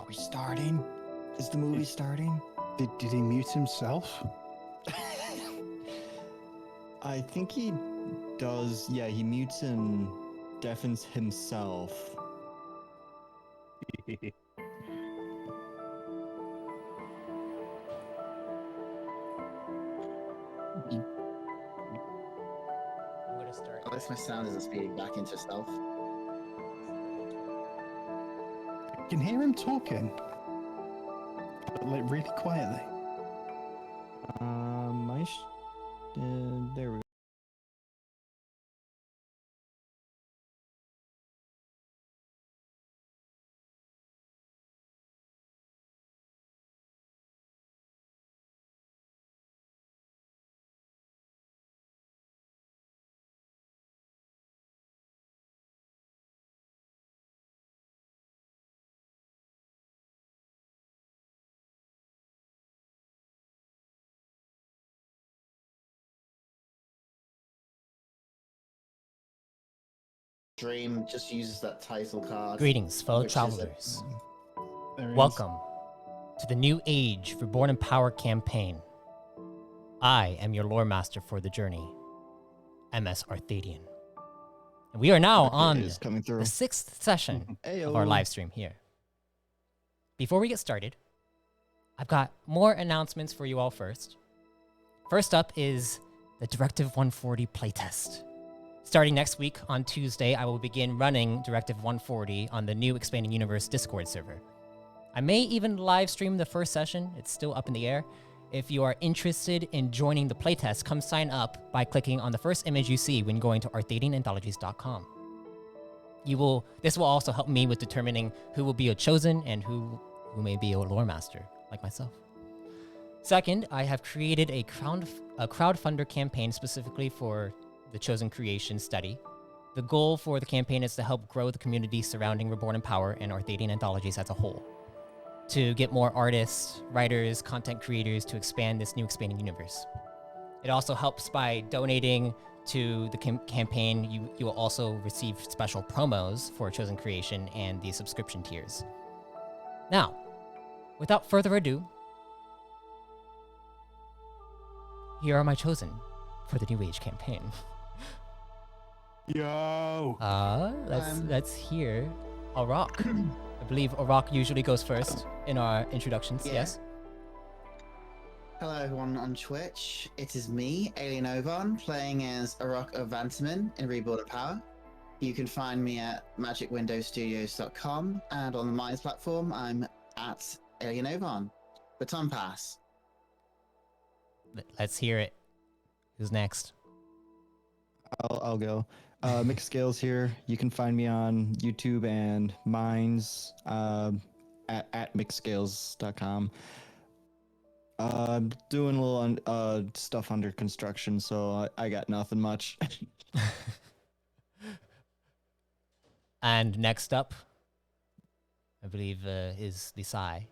Are we starting? Is the movie starting? Did he mute himself? I think he does. Yeah, he mutes and deafens himself. I'm gonna start. At least my sound isn't speeding back into stealth. I can hear him talking, but like really quietly. There we go. Dream just uses that title card. Greetings, fellow Which is travelers. There he is. Welcome to the New Age Reborn in Power campaign. I am your lore master for the journey, MS Arthadian. And we are now on Is coming through. the 6th session Ayo. of our live stream here. Before we get started, I've got more announcements for you all first. First up is the Directive 140 playtest. Starting next week on Tuesday, I will begin running Directive 140 on the new Expanding Universe Discord server. I may even live stream the first session. It's still up in the air. If you are interested in joining the playtest, come sign up by clicking on the first image you see when going to Arthadiananthologies.com. This will also help me with determining who will be a chosen and who may be a lore master, like myself. Second, I have created a crowdfunder campaign specifically for the Chosen Creation study. The goal for the campaign is to help grow the community surrounding Reborn in Power and Arthadian Anthologies as a whole, to get more artists, writers, content creators to expand this new expanding universe. It also helps by donating to the campaign. You will also receive special promos for Chosen Creation and the subscription tiers. Now, without further ado, here are my chosen for the New Age campaign. Yo. Let's hear Arok. I believe Arok usually goes first in our introductions. Yeah. Yes. Hello everyone on Twitch. It is me, Alien Ovan, playing as Arok of Vantaman in Reborn in Power. You can find me at magicwindowstudios.com, and on the Minds platform, I'm at Alien Ovan. Baton pass. Let's hear it. Who's next? I'll go. Mixed Scales here. You can find me on YouTube and Minds at mixedscales.com. Doing a little stuff under construction, so I got nothing much. And next up, I believe, is the Sai.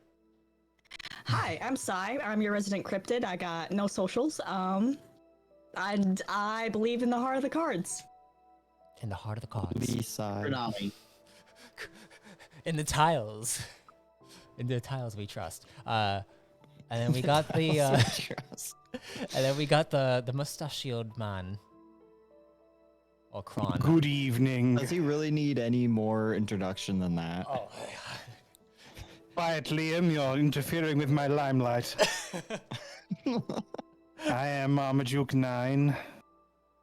Hi, I'm Sai. I'm your resident cryptid. I got no socials. And I believe in the heart of the cards. In the heart of the cards. B-side. Pranami. In the tiles. In the tiles we trust. And then we got the the mustachioed man. Or Kron. Good evening. Does he really need any more introduction than that? Oh, Quiet, Liam. You're interfering with my limelight. I am Marmaduke 9,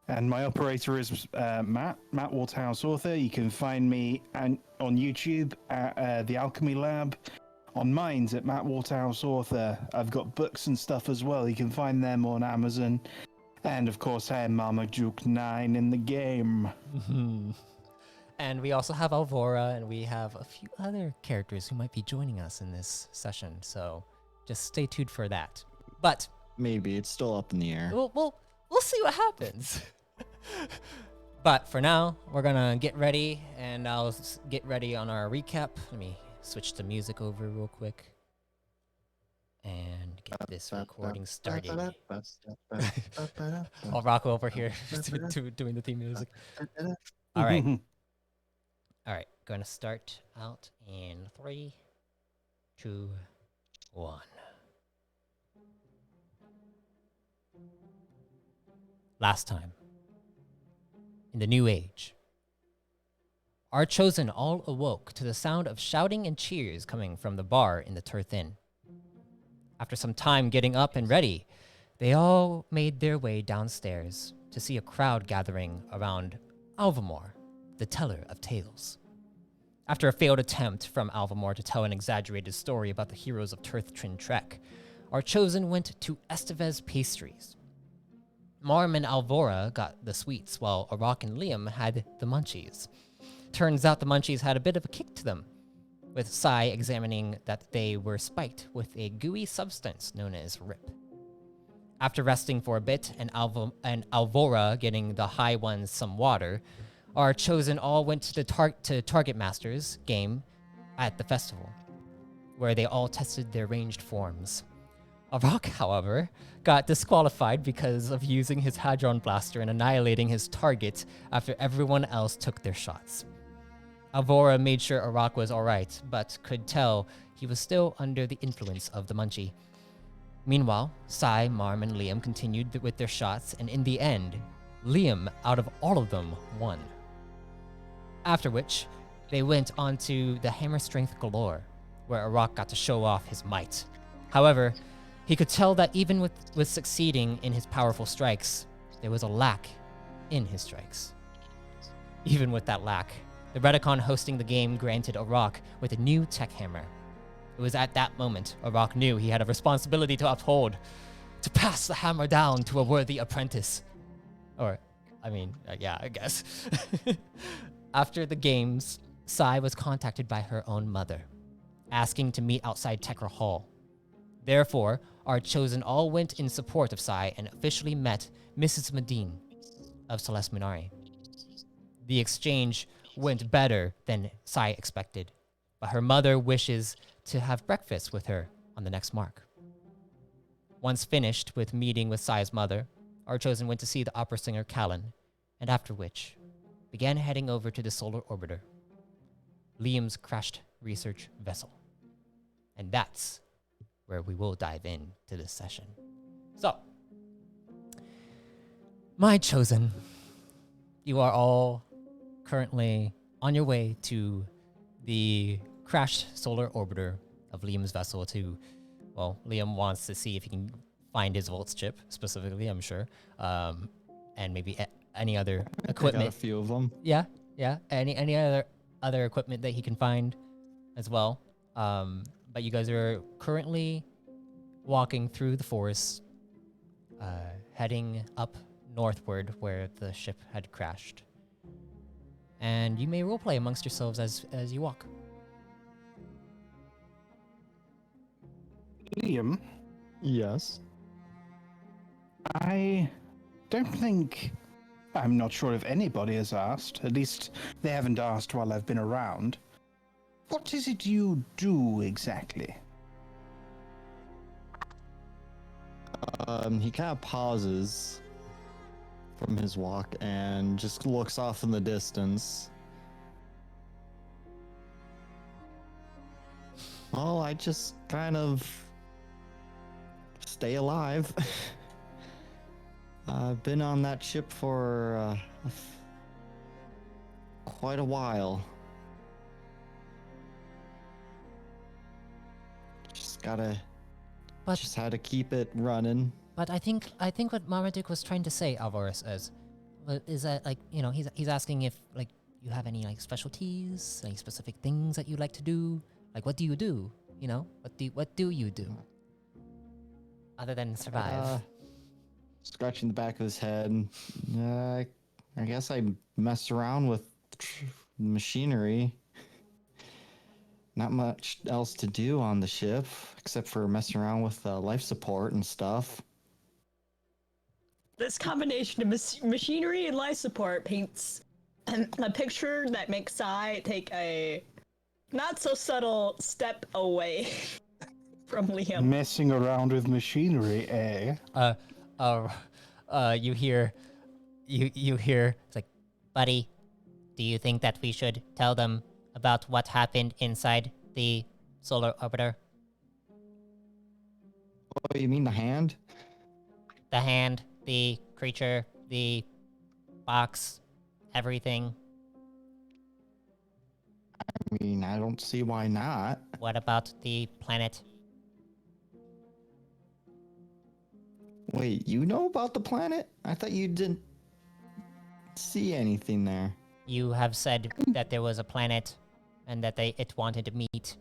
and my operator is Matt Waterhouse Author. You can find me on YouTube at The Alchemy Lab, on Minds at Matt Waterhouse Author. I've got books and stuff as well. You can find them on Amazon. And of course, I am Marmaduke 9 in the game. And we also have Alvora, and we have a few other characters who might be joining us in this session. So just stay tuned for that. But Maybe it's still up in the air. we'll see what happens. But for now, we're gonna get ready, and I'll get ready on our recap. Let me switch the music over real quick and get this recording started. I'll rock over here doing the theme music. All right. All right, gonna start out in 3, 2, 1. Last time. In the New Age, our chosen all awoke to the sound of shouting and cheers coming from the bar in the Turth Inn. After some time getting up and ready, they all made their way downstairs to see a crowd gathering around Alvamore, the teller of tales. After a failed attempt from Alvamore to tell an exaggerated story about the heroes of Turth Trin Trek, our chosen went to Estevez Pastries. Marm and Alvora got the sweets, while Arok and Liam had the munchies. Turns out the munchies had a bit of a kick to them, with Sai examining that they were spiked with a gooey substance known as RIP. After resting for a bit and Alvora getting the high ones some water, our chosen all went to the Target Masters game at the festival, where they all tested their ranged forms. Arok, however, got disqualified because of using his Hadron Blaster and annihilating his target after everyone else took their shots. Alvora made sure Arok was alright, but could tell he was still under the influence of the munchie. Meanwhile, Sai, Marm, and Liam continued with their shots, and in the end, Liam, out of all of them, won. After which, they went on to the Hammer Strength Galore, where Arok got to show off his might. However, he could tell that even with succeeding in his powerful strikes, there was a lack in his strikes. Even with that lack, the Redicon hosting the game granted Arok with a new tech hammer. It was at that moment Arok knew he had a responsibility to uphold, to pass the hammer down to a worthy apprentice. I guess. After the games, Sai was contacted by her own mother, asking to meet outside Tekra Hall. Therefore, our chosen all went in support of Sai and officially met Mrs. Medine of Celeste Minari. The exchange went better than Sai expected, but her mother wishes to have breakfast with her on the next mark. Once finished with meeting with Sai's mother, our chosen went to see the opera singer Callan, and after which, began heading over to the solar orbiter, Liam's crashed research vessel. And that's where we will dive in to this session. So, my chosen, you are all currently on your way to the crashed solar orbiter of Liam's vessel Liam wants to see if he can find his voltz chip, specifically, I'm sure, and maybe any other equipment. Got a few of them. Yeah. Any other equipment that he can find as well. But you guys are currently walking through the forest, heading up northward where the ship had crashed. And you may roleplay amongst yourselves as you walk. Liam, Yes. I don't think... I'm not sure if anybody has asked. At least they haven't asked while I've been around. What is it you do exactly? He kind of pauses from his walk and just looks off in the distance. Well, I just kind of stay alive. I've been on that ship for quite a while. Just had to keep it running. But I think what Marmaduke was trying to say, Alvarez, is that, like, you know, he's asking if, like, you have any, like, specialties, any specific things that you like to do. Like, what do you do? You know, what do you do other than survive? Scratching the back of his head. I guess I mess around with machinery. Not much else to do on the ship except for messing around with life support and stuff. This combination of machinery and life support paints a picture that makes Sai take a not so subtle step away from Liam. Messing around with machinery, eh? You hear, it's like, buddy, do you think that we should tell them about what happened inside the solar orbiter? Oh, you mean the hand? The hand, the creature, the box, everything. I mean, I don't see why not. What about the planet? Wait, you know about the planet? I thought you didn't see anything there. You have said that there was a planet and that it wanted to meet.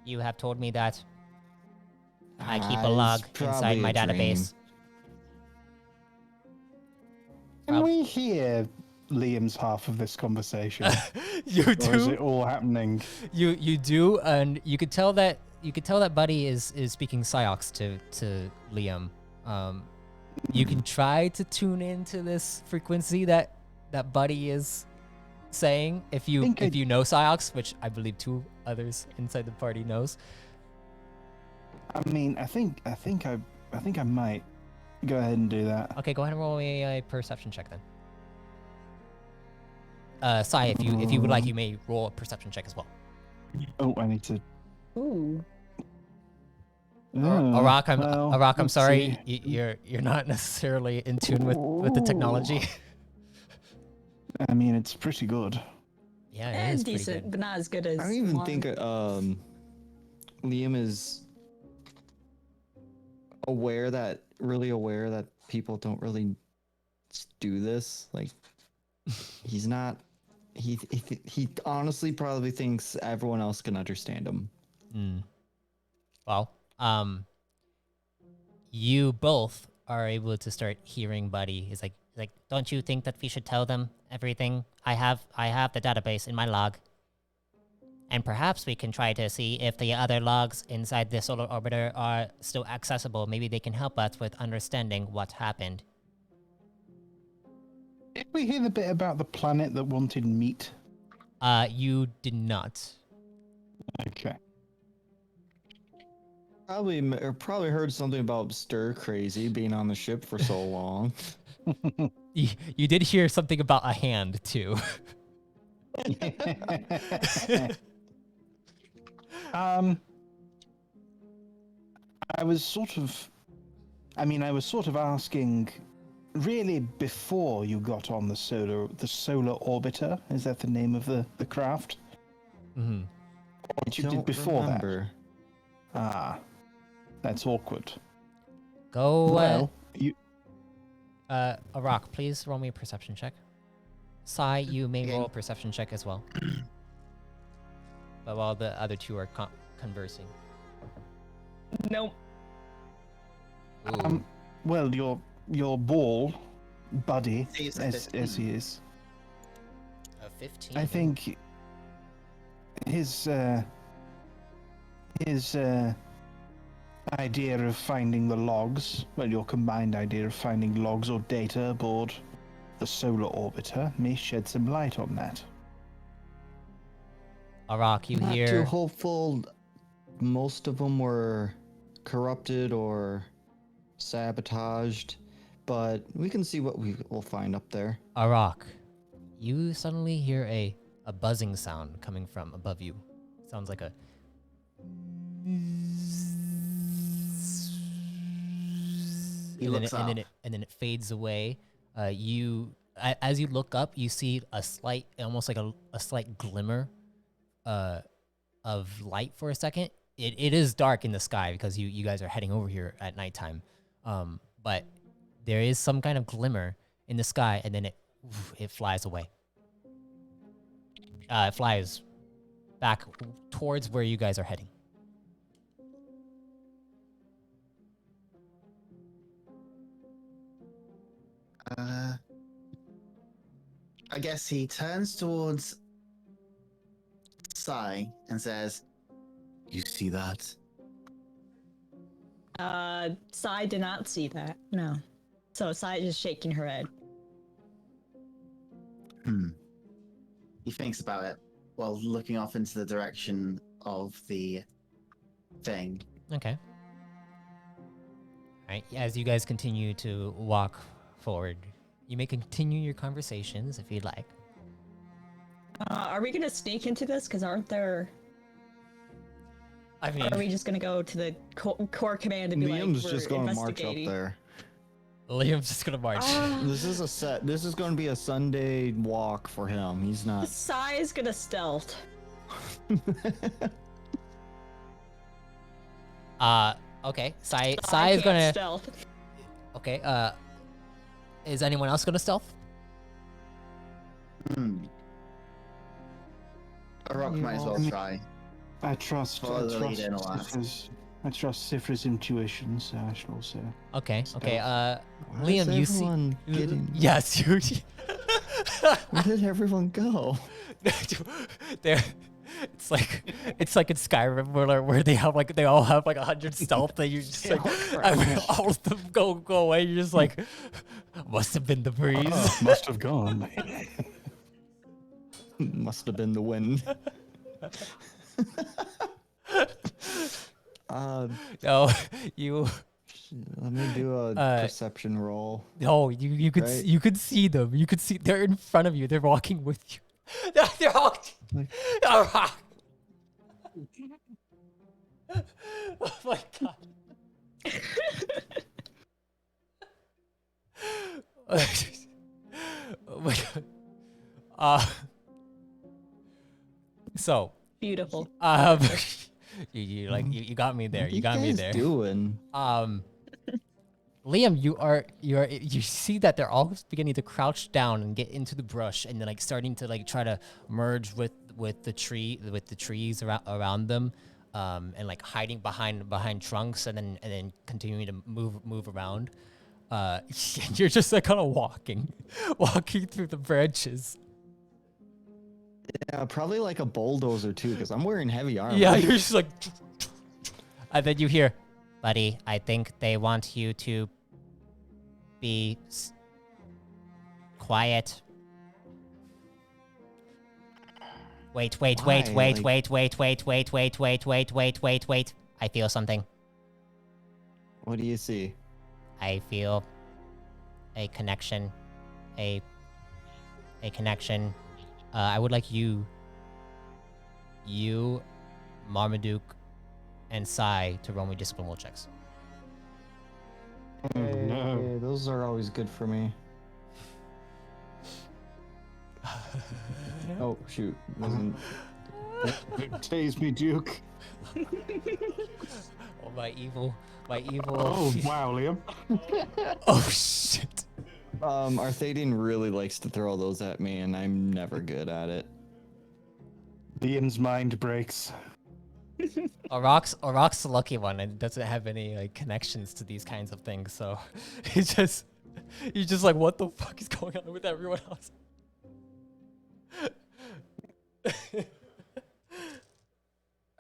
You have told me that. I keep a It's log inside probably my a dream. database. Can we hear Liam's half of this conversation? You Or is do. it all happening? You do, and you could tell that Buddy is speaking Psyox to Liam. You can try to tune into this frequency that Buddy is saying if you know Psyox, which I believe 2 others inside the party knows. I mean, I think I might go ahead and do that. Okay, go ahead and roll me a perception check then. Sai, if you would like, you may roll a perception check as well. Oh, I need to. Ooh. Arok, I'm let's sorry, see. you're not necessarily in tune with the technology. I mean, it's pretty good. Yeah, it And is pretty decent, good. but not as good as. I don't even Juan. think Liam is really aware that people don't really do this. Like, he's not. He honestly probably thinks everyone else can understand him. Well, you both are able to start hearing Buddy. He's like, don't you think that we should tell them everything? I have the database in my log. And perhaps we can try to see if the other logs inside the solar orbiter are still accessible. Maybe they can help us with understanding what happened. Did we hear the bit about the planet that wanted meat? You did not. Okay. Probably heard something about stir crazy being on the ship for so long. You did hear something about a hand, too. I was sort of asking, really, before you got on the solar orbiter. Is that the name of the craft? Mm-hmm. What you Don't did before remember. that? Ah, that's awkward. Go, Well, you. Arok, please roll me a perception check. Sai, you may Okay. roll a perception check as well. But while the other 2 are conversing. Nope. Ooh. Well, your ball, Buddy, He's a as 15. he is. A 15. I think his idea of finding the logs, well, your combined idea of finding logs or data aboard the solar orbiter may shed some light on that. Arok, you Not too hear. hopeful. Most of them were corrupted or sabotaged, but we can see what we will find up there. Arok, you suddenly hear a buzzing sound coming from above you. Sounds like a. He looks up. And then it fades away. As you look up, you see a slight, almost like a slight glimmer, of light for a second. It is dark in the sky because you guys are heading over here at nighttime. But there is some kind of glimmer in the sky, and then it flies away. It flies back towards where you guys are heading. I guess he turns towards Sai and says, "You see that?" Sai did not see that. No. So Sai is just shaking her head. He thinks about it while looking off into the direction of the thing. Okay. All right. As you guys continue to walk forward, you may continue your conversations if you'd like. Are we gonna sneak into this? Because aren't there? I mean, Or are we just gonna go to the core command and be Liam's like, just we're going to march up investigating? there. Liam's just gonna march. This is a set. This is going to be a Sunday walk for him. He's not. Sai is gonna stealth. Okay. Sai is can't gonna. stealth. Okay. Is anyone else gonna stealth? Arok might as well try. I trust. Follow the lead in a lot. I trust Sifra's intuition, so I shall also. Okay. Okay. Why Liam, is you see. everyone getting? Yes, you. Where did everyone go? They're. It's like in Skyrim where they have like they all have like 100 stealth that you just like all of them go away. You're just like must have been the breeze. Must have gone. Must have been the wind. No, you. Let me do a perception roll. No, you could Right? you could see them. You could see they're in front of you. They're walking with you. They're all. Oh my god. Oh my god. So. Beautiful. You got me there. What are You got me guys there. Doing? Liam, you see that they're all beginning to crouch down and get into the brush, and then like starting to like try to merge with the trees around them, and like hiding behind trunks, and then continuing to move around. You're just like kind of walking through the branches. Yeah, probably like a bulldozer too, because I'm wearing heavy armor. Yeah, you're just like, and then you hear, buddy, I think they want you to be quiet. Wait. Why? Wait. I feel something. What do you see? I feel a connection. A connection. I would like you, Marmaduke, and Sai to roll me discipline will checks. Hey, those are always good for me. Oh shoot! Wasn't. Tase me, Duke. Oh my evil. Oh wow, Liam. Oh shit. Arthadian really likes to throw those at me, and I'm never good at it. Liam's mind breaks. Arok's the lucky one and doesn't have any like connections to these kinds of things, so he's just like, what the fuck is going on with everyone else?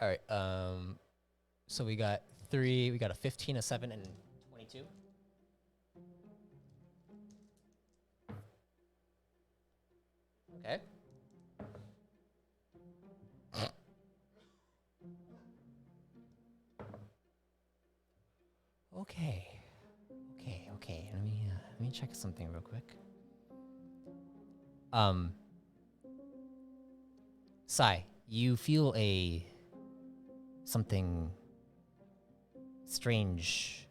All right. So we got a 15, a 7, and 22. Okay. Okay. Let me check something real quick. Sai, you feel something strange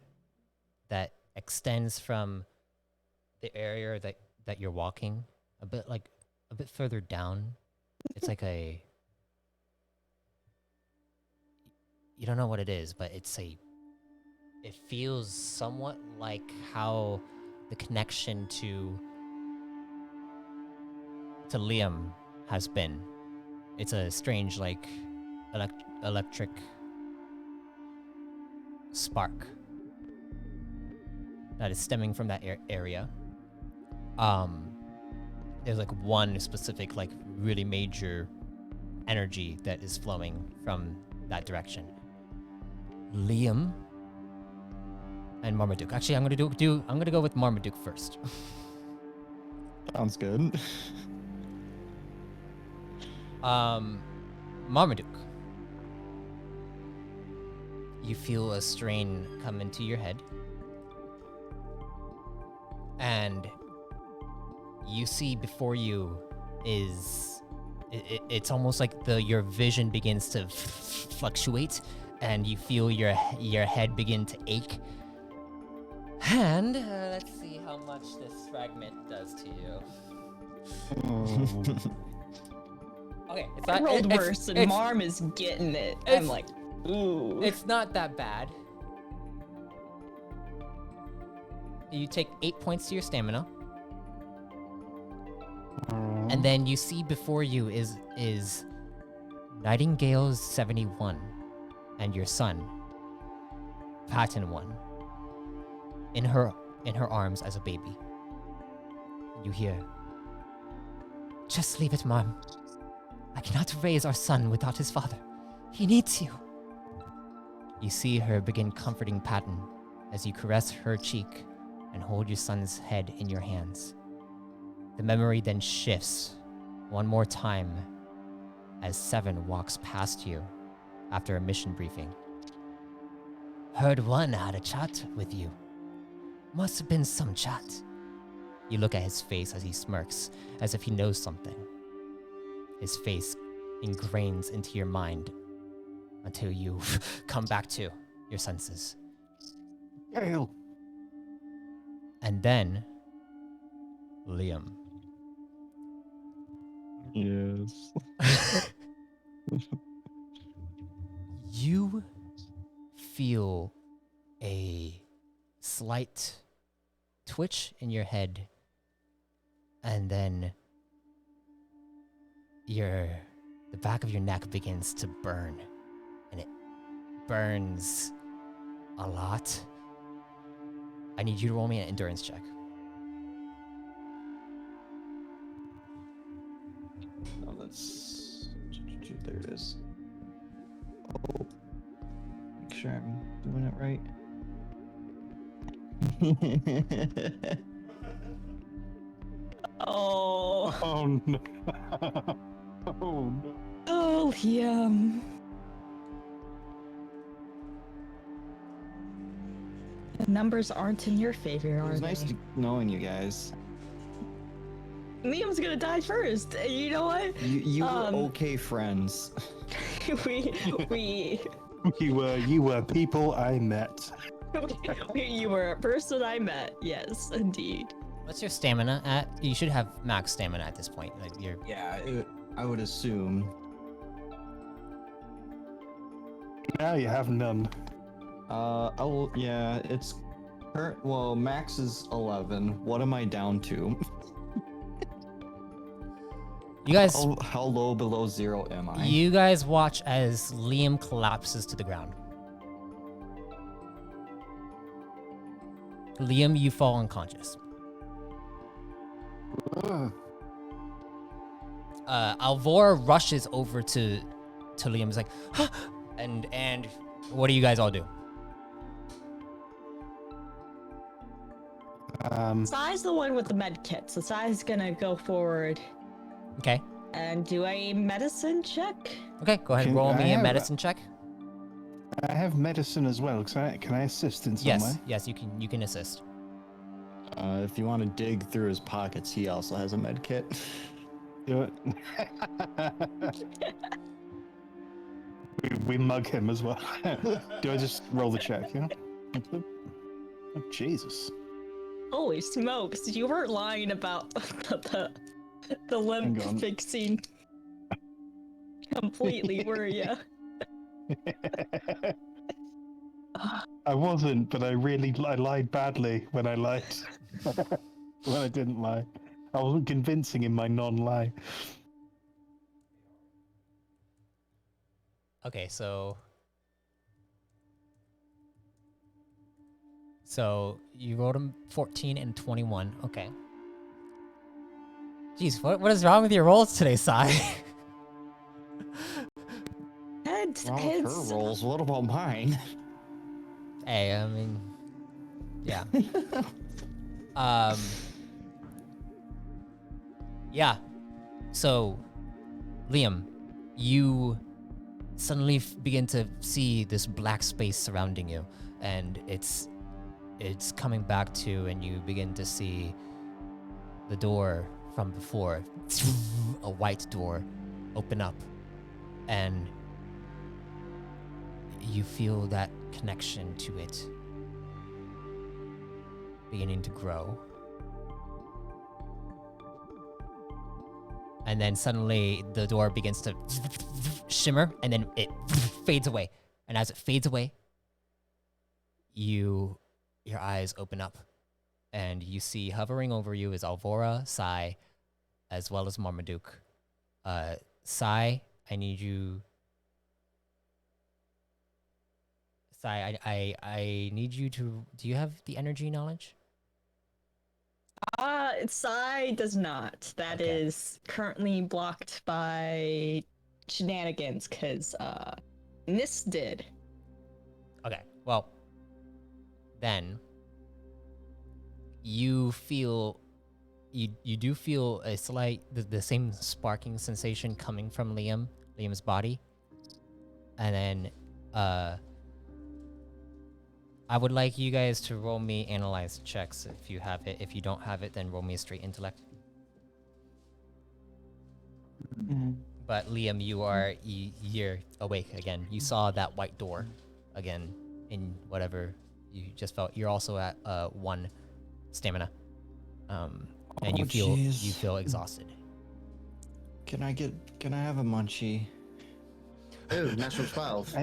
that extends from the area that you're walking a bit further down. It's like you don't know what it is, but it feels somewhat like how the connection to Liam has been. It's a strange like electric spark that is stemming from that area. There's like one specific like really major energy that is flowing from that direction. Liam and Marmaduke. Actually, I'm gonna go with Marmaduke first. Sounds good. Marmaduke. You feel a strain come into your head. And you see before you is it's almost like your vision begins to fluctuate, and you feel your head begin to ache. And let's see how much this fragment does to you. Okay, it's I not. rolled it's- worse, and it's- Marm is getting it. it's- I'm like, ooh. It's not that bad. You take 8 points to your stamina, and then you see before you is Nightingale's 71, and your son, Patton 1, in her arms as a baby. You hear, "Just leave it, Mom. I cannot raise our son without his father. He needs you." You see her begin comforting Patton as you caress her cheek and hold your son's head in your hands. The memory then shifts one more time as Seven walks past you after a mission briefing. "Heard one had a chat with you. Must have been some chat." You look at his face as he smirks, as if he knows something. His face ingrains into your mind until you come back to your senses. Gale. And then, Liam. Yes. You feel a slight twitch in your head, and then the back of your neck begins to burn, and it burns a lot. I need you to roll me an endurance check. Oh, that's. There it is. Oh. Make sure I'm doing it right. Oh. Oh no. Oh no. Oh, Liam. The numbers aren't in your favor, It are was they? nice knowing you guys. Liam's gonna die first. You know what? You were okay friends. we You were people I met. you were a person I met. Yes, indeed. What's your stamina at? You should have max stamina at this point. Like you're Yeah, I would assume. Now you have none. Yeah, it's current. Well, max is 11. What am I down to? you guys. How low below zero am I? You guys watch as Liam collapses to the ground. Liam, you fall unconscious. Alvor rushes over to Liam. He's like, huh? and what do you guys all do? Sai's the one with the med kit, so Sai's gonna go forward Okay. and do a medicine check. Okay, go ahead and Can roll I me a have- medicine check. I have medicine as well. Can I assist in some way? Yes, you can assist. If you want to dig through his pockets, he also has a med kit. Do it. we mug him as well. Do I just roll the check? Yeah. Oh, Jesus. Holy smokes! You weren't lying about the limb Hang on. fixing completely, were you? I wasn't, but I lied badly when I lied. When I didn't lie. I wasn't convincing in my non-lie. Okay, so you rolled a 14 and 21. Okay. Jeez, what is wrong with your rolls today, Sai? Heads, Wrong with her heads. rolls. What about mine? Hey, I mean, yeah. Yeah. So, Liam, you suddenly begin to see this black space surrounding you, and it's coming back to, and you begin to see the door from before, a white door, open up, and you feel that connection to it beginning to grow. And then suddenly the door begins to shimmer, and then it fades away. And as it fades away, your eyes open up, and you see hovering over you is Alvora, Sai, as well as Marmaduke. Sai, I need you. Sai, I need you to. Do you have the energy knowledge? Sai does not. That Okay. is currently blocked by shenanigans, because Nis did. Okay, well, then you feel you do feel a slight the same sparking sensation coming from Liam's body, and then I would like you guys to roll me analyze checks if you have it. If you don't have it, then roll me a straight intellect. But Liam, you're awake again. You saw that white door again in whatever you just felt. You're also at 1 stamina, and you jeez. feel exhausted. Can I have a munchie? Ooh, natural 12.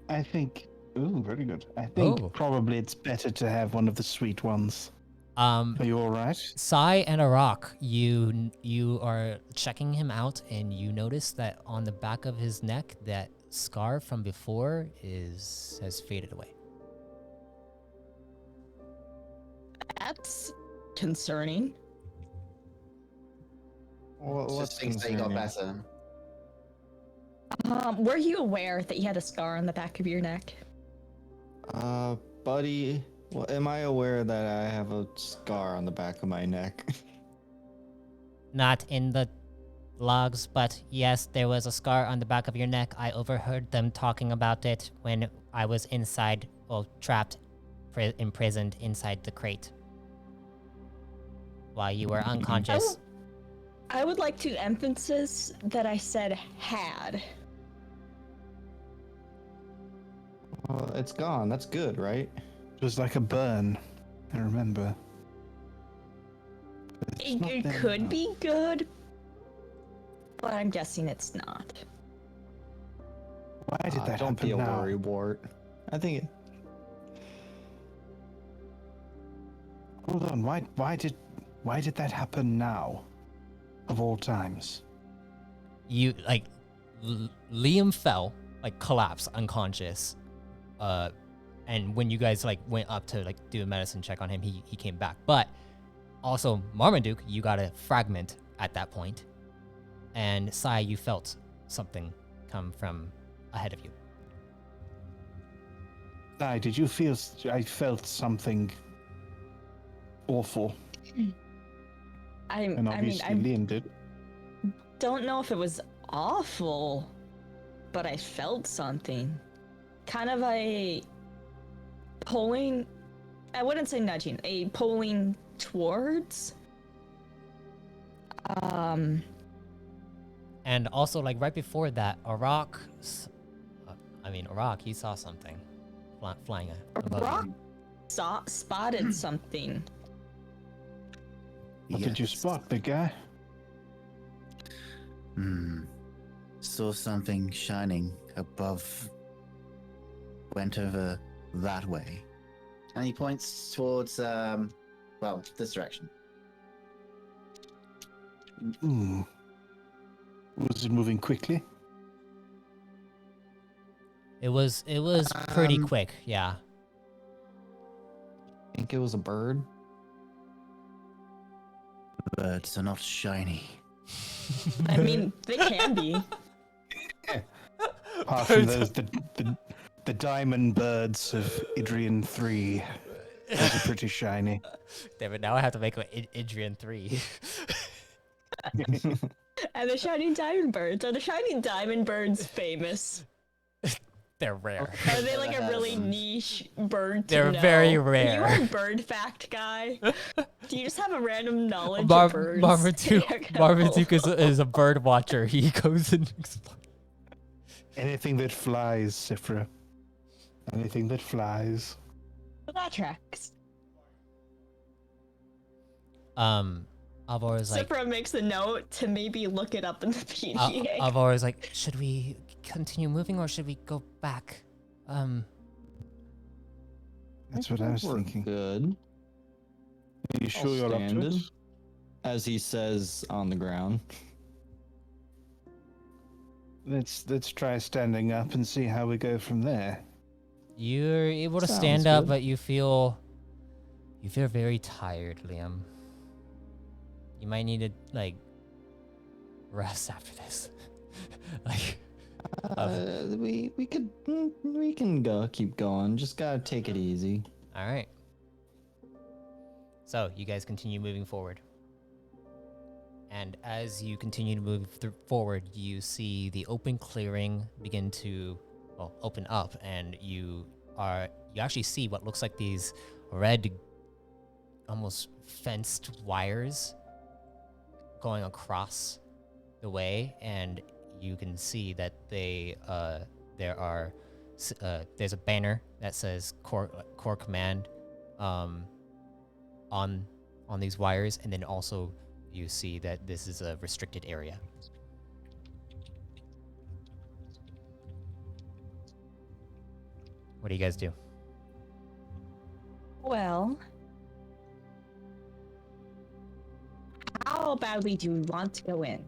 I think. Ooh, very good. I think Oh. probably it's better to have one of the sweet ones. Are you all right? Sai and Arok, you are checking him out, and you notice that on the back of his neck, that scar from before has faded away. That's concerning. Just things that you got better. Were you aware that you had a scar on the back of your neck? Buddy, well, am I aware that I have a scar on the back of my neck? Not in the logs, but yes, there was a scar on the back of your neck. I overheard them talking about it when I was inside, well, trapped, imprisoned inside the crate. While you were unconscious. I would like to emphasize that I said had. Well, it's gone. That's good, right? It was like a burn. I remember. But it's not It there could now. be good, but I'm guessing it's not. Why did that don't happen be a now? worrywart. I think it. Hold on. Why did that happen now? Of all times. You like Liam fell, like collapsed, unconscious. And when you guys like went up to like do a medicine check on him, he came back. But also Marmaduke, you got a fragment at that point. And Sai, you felt something come from ahead of you. Sai, did you feel? I felt something awful, and obviously Liam did. Don't know if it was awful, but I felt something. Kind of a pulling, I wouldn't say nudging, a pulling towards. And also, like right before that, Arok, you saw something flying above Rock you. spotted something. What did you Yes. spot, big guy? Saw something shining above. Went over that way. And he points towards, this direction. Ooh. Was it moving quickly? It was pretty quick, yeah. Think it was a bird. Birds are not shiny. I mean, they can be. Apart from those, the diamond birds of Idrian 3. Those are pretty shiny. Damn it, now I have to make an Idrian 3. And the shining diamond birds. Are the shining diamond birds famous? They're rare. Are they like a really niche bird to They're know? very Are rare. you a bird fact guy? Do you just have a random knowledge of birds? Marmaduke is a bird watcher. He goes and explores. Anything that flies, Sifra. Anything that flies. That tracks. Alvor is like, Zipra makes a note to maybe look it up in the PDA. Alvor is like, should we continue moving or should we go back? That's what I was We're thinking. good. Are you sure you're up to it? Outstanding. As he says on the ground. Let's try standing up and see how we go from there. You're able to Sounds stand up, good. but you feel very tired, Liam. You might need to like rest after this. Like, We can go keep going. Just gotta take it easy. all right. So you guys continue moving forward, and as you continue to move forward, you see the open clearing begin to open up, and you actually see what looks like these red, almost fenced wires going across the way, and you can see that there's a banner that says core command on these wires, and then also you see that this is a restricted area. What do you guys do? Well, how badly do we want to go in?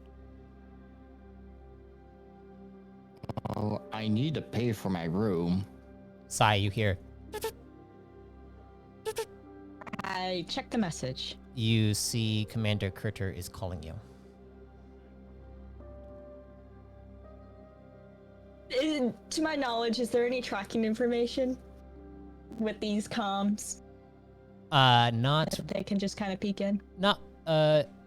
Well, I need to pay for my room. Sai, you hear. I checked the message. You see Commander Critter is calling you. To my knowledge, is there any tracking information with these comms Not that they can just kind of peek in? Not,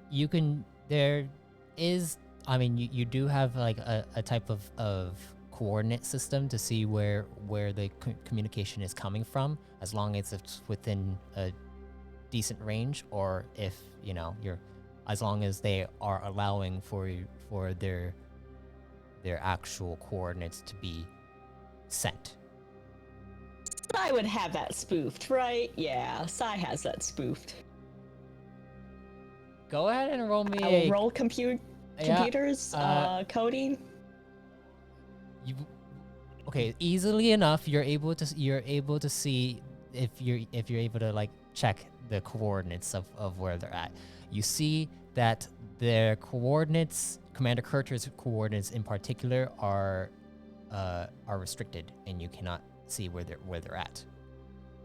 you can, there is, I mean, you do have like a type of coordinate system to see where the communication is coming from, as long as it's within a decent range, or if, you know, as long as they are allowing for their actual coordinates to be sent. Sai would have that spoofed, right? Yeah, Sai has that spoofed. Go ahead and roll me I will roll computers, coding. Okay, easily enough, you're able to see if you're able to like check the coordinates of where they're at. You see that their coordinates, Commander Kurter's coordinates in particular, are restricted, and you cannot see where they're at.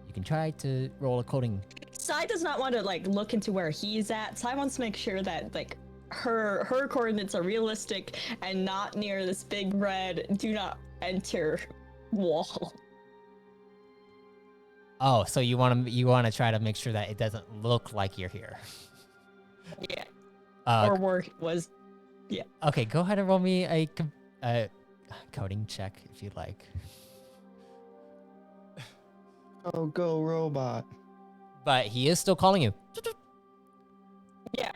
You can try to roll a coding. Sai does not want to like look into where he's at. Sai wants to make sure that like her coordinates are realistic and not near this big red "do not enter" wall. Oh, so you want to try to make sure that it doesn't look like you're here. Yeah. Or was. Okay, go ahead and roll me a coding check if you'd like. Oh, go robot. But he is still calling you. Yeah.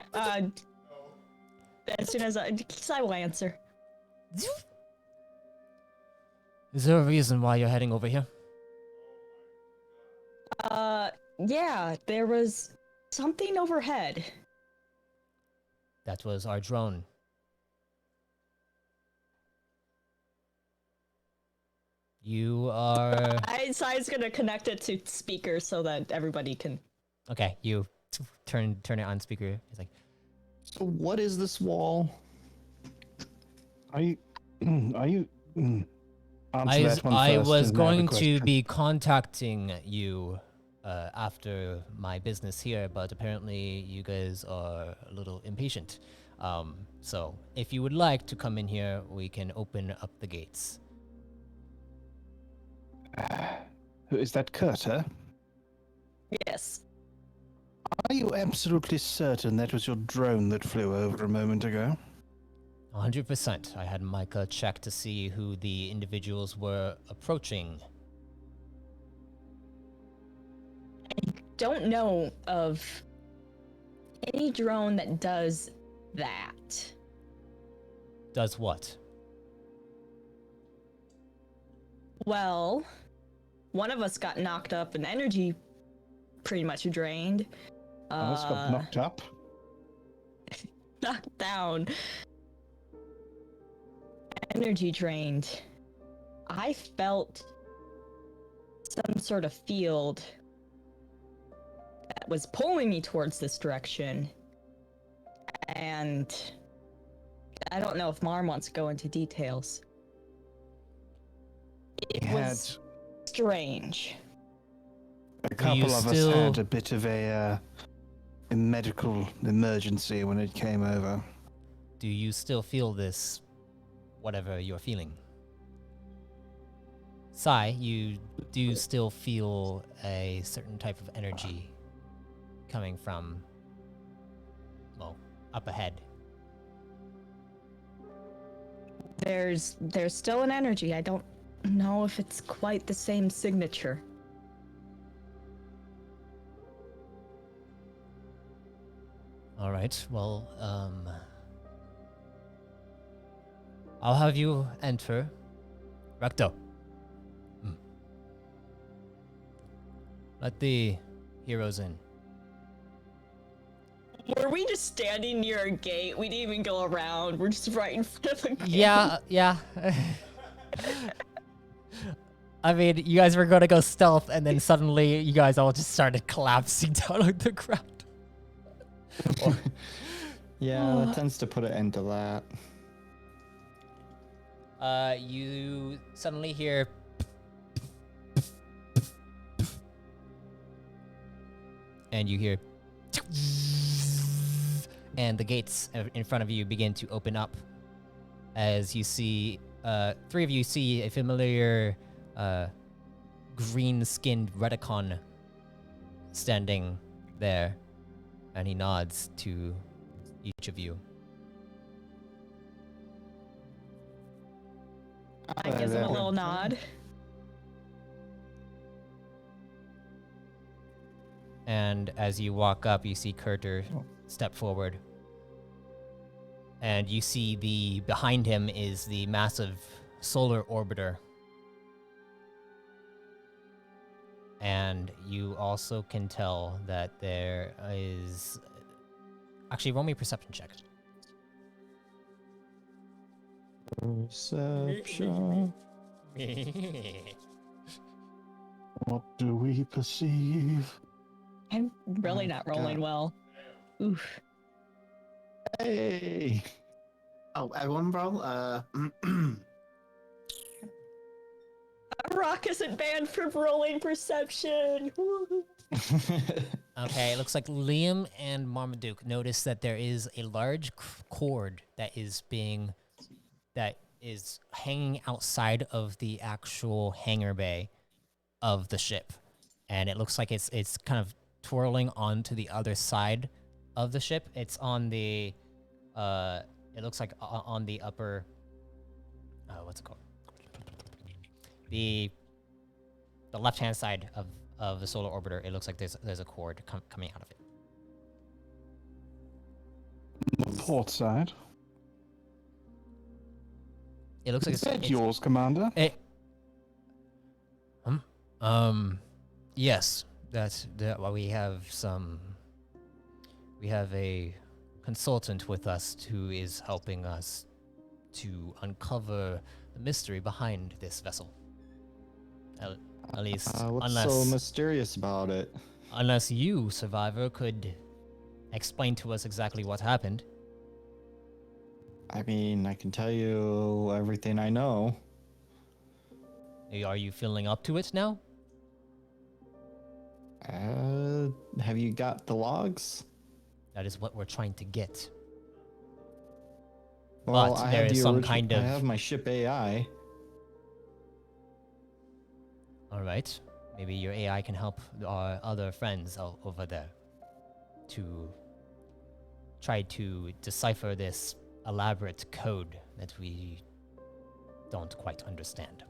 As soon as I will answer. Is there a reason why you're heading over here? Yeah, there was something overhead. That was our drone. You are... Sai's gonna connect it to speaker so that everybody can... Okay, you turn it on speaker. It's like... So what is this wall? Are you... Answer I that one first, was and I have a going to question. be contacting you after my business here, but apparently you guys are a little impatient. So if you would like to come in here, we can open up the gates. Is that Carter? Yes. Are you absolutely certain that was your drone that flew over a moment ago? 100%. I had Micah check to see who the individuals were approaching. Don't know of any drone that does that. Does what? Well, one of us got knocked up and energy pretty much drained. I just got knocked up. Knocked down. Energy drained. I felt some sort of field that was pulling me towards this direction. And I don't know if Marm wants to go into details. It was strange. A couple of us had a bit of a medical emergency when it came over. Do you still feel this, whatever you're feeling? Sai, you do still feel a certain type of energy coming from, well, up ahead. There's still an energy. I don't know if it's quite the same signature. All right, well, I'll have you enter. Recto. Let the heroes in. Were we just standing near a gate? We didn't even go around. We're just right in front of a gate. Yeah. I mean, you guys were gonna go stealth, and then suddenly you guys all just started collapsing down on the ground. Yeah, that tends to put an end to that. You suddenly hear and you hear and the gates in front of you begin to open up as you see three of you see a familiar green-skinned Redicon standing there, and he nods to each of you. I give him a little nod. And as you walk up, you see Kurter step forward. And you see behind him is the massive solar orbiter. And you also can tell that there is... Actually, roll me a perception check. Perception. What do we perceive? I'm really not rolling well. Oof. Hey! Oh, everyone roll. Arok isn't banned from rolling perception. Okay, it looks like Liam and Marmaduke notice that there is a large cord that is hanging outside of the actual hangar bay of the ship, and it looks like it's kind of twirling onto the other side of the ship. It's on the it looks like on the upper what's it called? The left-hand side of the solar orbiter. It looks like there's a cord coming out of it. The port side. It looks like Is that yours, Commander? Yes. Well, we have a consultant with us who is helping us to uncover the mystery behind this vessel. At least, What's unless so mysterious about it? unless you, Survivor, could explain to us exactly what happened. I mean, I can tell you everything I know. Are you filling up to it now? Have you got the logs? That is what we're trying to get. Well, But I there have is the some origi- kind I of... have my ship AI. All right. Maybe your AI can help our other friends over there to try to decipher this elaborate code that we don't quite understand.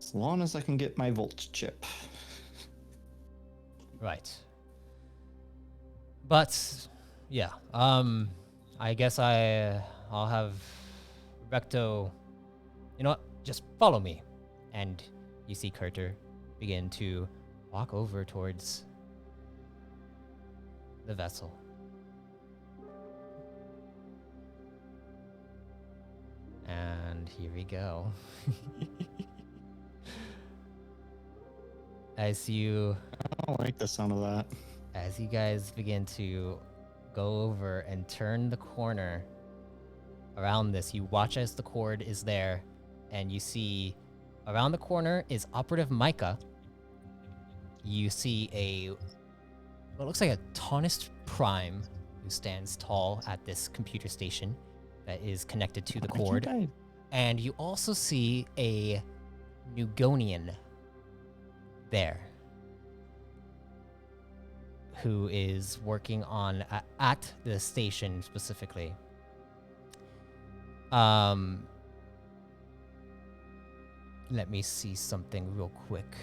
As long as I can get my voltz chip. Right. But yeah, I guess I'll have Recto. You know what? Just follow me. And you see Kurter begin to walk over towards the vessel. And here we go. As you I don't like the sound of that. As you guys begin to go over and turn the corner around this, you watch as the cord is there, and you see around the corner is Operative Micah. You see what looks like a Taunist Prime who stands tall at this computer station that is connected to the cord. And you also see a Nugonian there, who is working on at the station specifically. Let me see something real quick.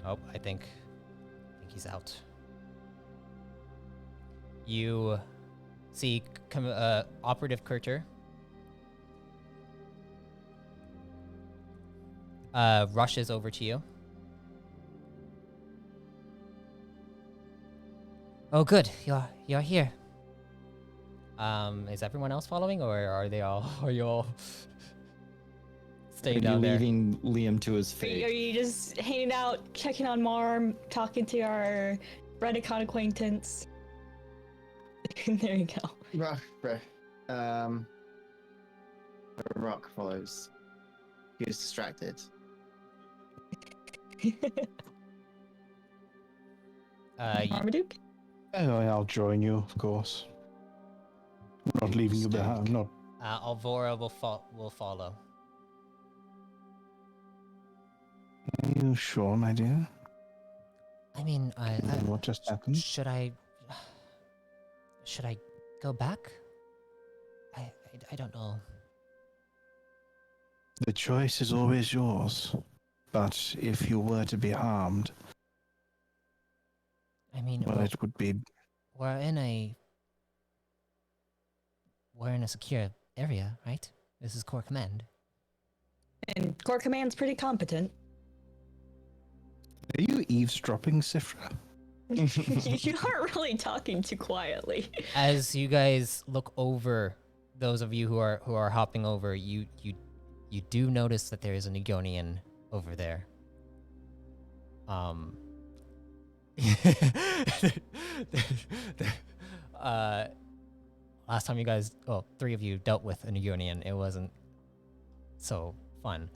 Oh, I think he's out. You see Operative Kurter rushes over to you. Oh, good. You're here. Is everyone else following, or are you all staying down there? Leaving Liam to his Are fate. you just hanging out, checking on Marm, talking to our Redicon acquaintance? There you go. Rock follows. He was distracted. Marmaduke? Oh, I'll join you, of course. I'm not leaving you behind. Not. Alvora will follow. Are you sure, my dear? I mean, What just happened? should I go back? I don't know. The choice is always yours. But if you were to be harmed, I mean, well, it would be. we're in a secure area, right? This is Core Command. And Core Command's pretty competent. Are you eavesdropping, Sifra? You aren't really talking too quietly. As you guys look over, those of you who are hopping over, you do notice that there is a Nugonian over there. Last time you guys, three of you dealt with a Nugonian, it wasn't so fun.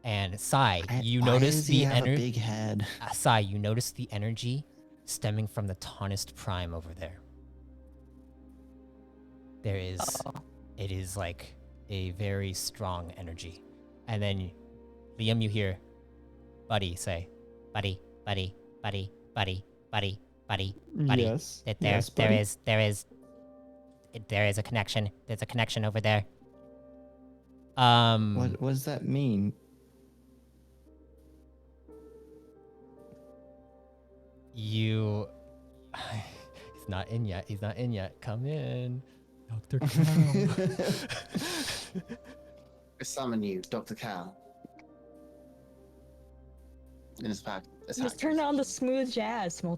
And Sai, you notice the energy. Big head. Sai, you notice the energy stemming from the Taunist Prime over there. There is, it is like a very strong energy. And then, Liam, you hear Buddy say, buddy, buddy, buddy, buddy, buddy, buddy, buddy. Yes. There buddy. there is a connection. There's a connection over there. What does that mean? You... He's not in yet. He's not in yet. Come in. Dr. Cal. I summon you, Dr. Cal. In his pack. Just turn on the smooth jazz and we'll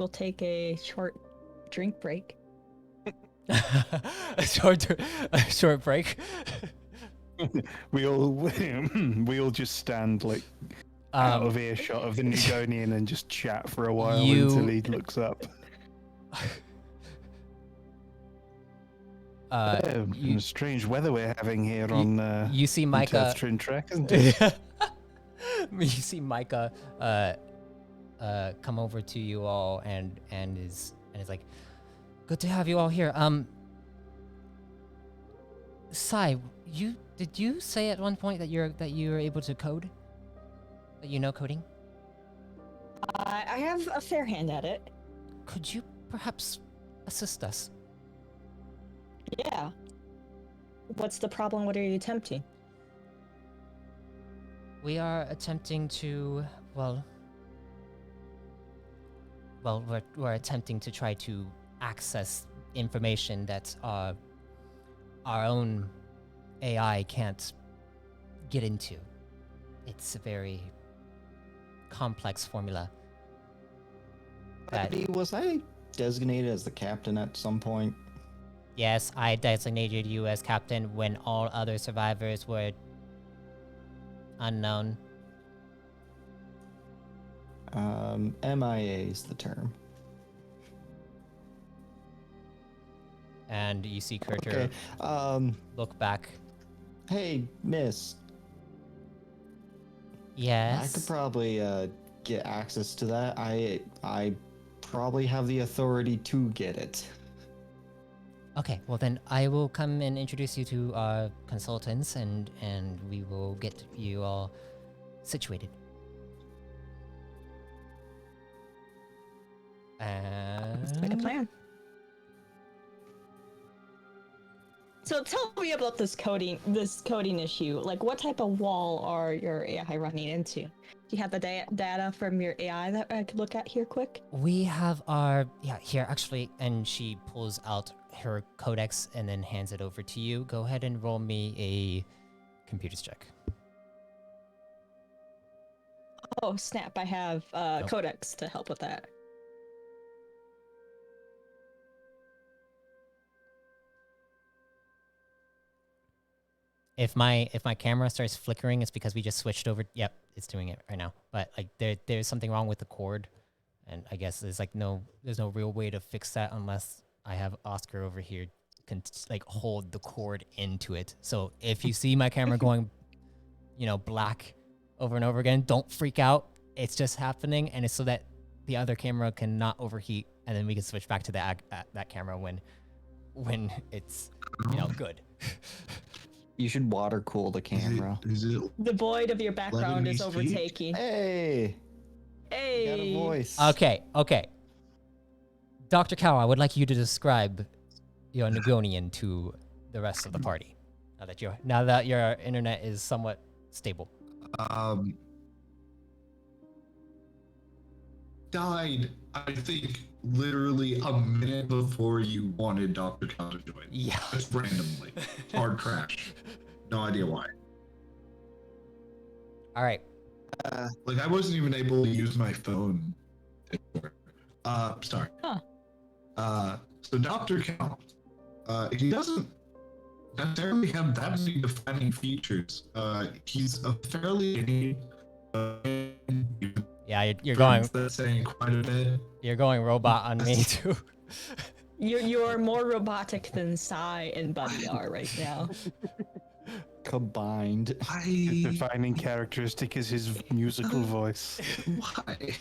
take a short drink break. a short break. we all just stand like out of earshot of the Nugonian and just chat for a while until he looks up. Strange weather we're having here on. You see Micah. Track, isn't it? You see Micah come over to you all and is like, good to have you all here. Sai, did you say at one point that you're able to code? That you know coding? I have a fair hand at it. Could you perhaps assist us? Yeah. What's the problem? What are you attempting? We are attempting to, we're attempting to try to access information that our own AI can't get into. It's a very complex formula. That, Was I designated as the captain at some point? yes, I designated you as captain when all other survivors were unknown. MIA is the term. And you see Kurter Okay. look back. Hey, miss. Yes. I could probably get access to that. I probably have the authority to get it. Okay, well then I will come and introduce you to our consultants, and we will get you all situated. Like a And plan. So tell me about this coding issue. Like, what type of wall are your AI running into? Do you have the data from your AI that I could look at here quick? we have our here actually, and she pulls out her codex and then hands it over to you. Go ahead and roll me a computers check. Oh snap! I have Nope. codex to help with that. If my camera starts flickering, it's because we just switched over. Yep, it's doing it right now. But like there's something wrong with the cord, and I guess there's no real way to fix that unless I have Oscar over here can like hold the cord into it. So if you see my camera going, black over and over again, don't freak out. It's just happening, and it's so that the other camera cannot overheat, and then we can switch back to that camera when it's good. You should water cool the camera. Is it The void of your background me is speak? overtaking. Hey, you got a Hey. voice. Okay. Dr. Cow, I would like you to describe your Nagonian to the rest of the party. Now that your internet is somewhat stable. Died, I think, literally a minute before you wanted Dr. Cal to join. Yeah. Just randomly. Hard crash. No idea why. All right. Like, I wasn't even able to use my phone. Sorry. Huh. So Dr. Cal, he doesn't necessarily have that many defining features. He's a fairly Yeah, you're going. That's saying quite a bit. You're going robot on me too. You're more robotic than Sai and Buddy are right now. Combined. His defining characteristic is his musical voice. Why?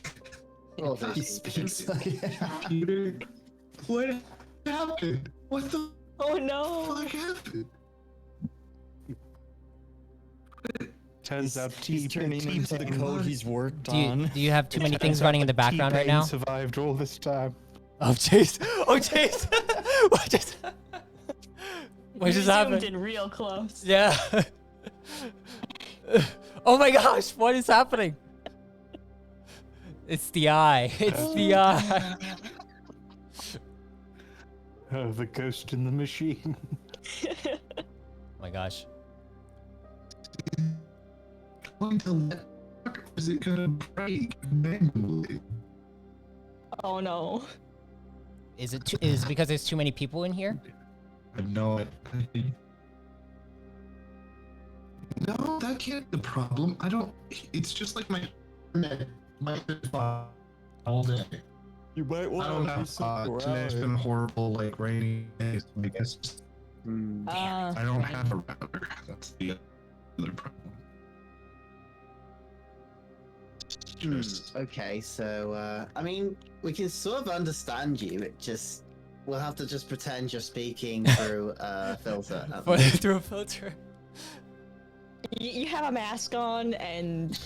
Well, He speaks like Peter, what happened? What the Oh no! fuck happened? Turns out he's turning into the code he's worked Do on. you have too many things running in the background right T-Pain now? survived all this time. Oh jeez! Oh jeez! What just? What You just zoomed happened? in real close. Yeah. Oh my gosh! What is happening? It's the eye. It's the eye. Oh, the ghost in the machine. Oh my gosh. Going to let is it gonna break manually? Oh no. Is it because there's too many people in here? I know it. No, that can't be the problem. I don't. It's just like my internet might be fine all day. You might I don't know. Today's been horrible, like rainy days. I guess I don't have a router. That's the other problem. Okay, so I mean, we can sort of understand you. We'll have to just pretend you're speaking through a filter. Through a filter. You have a mask on, and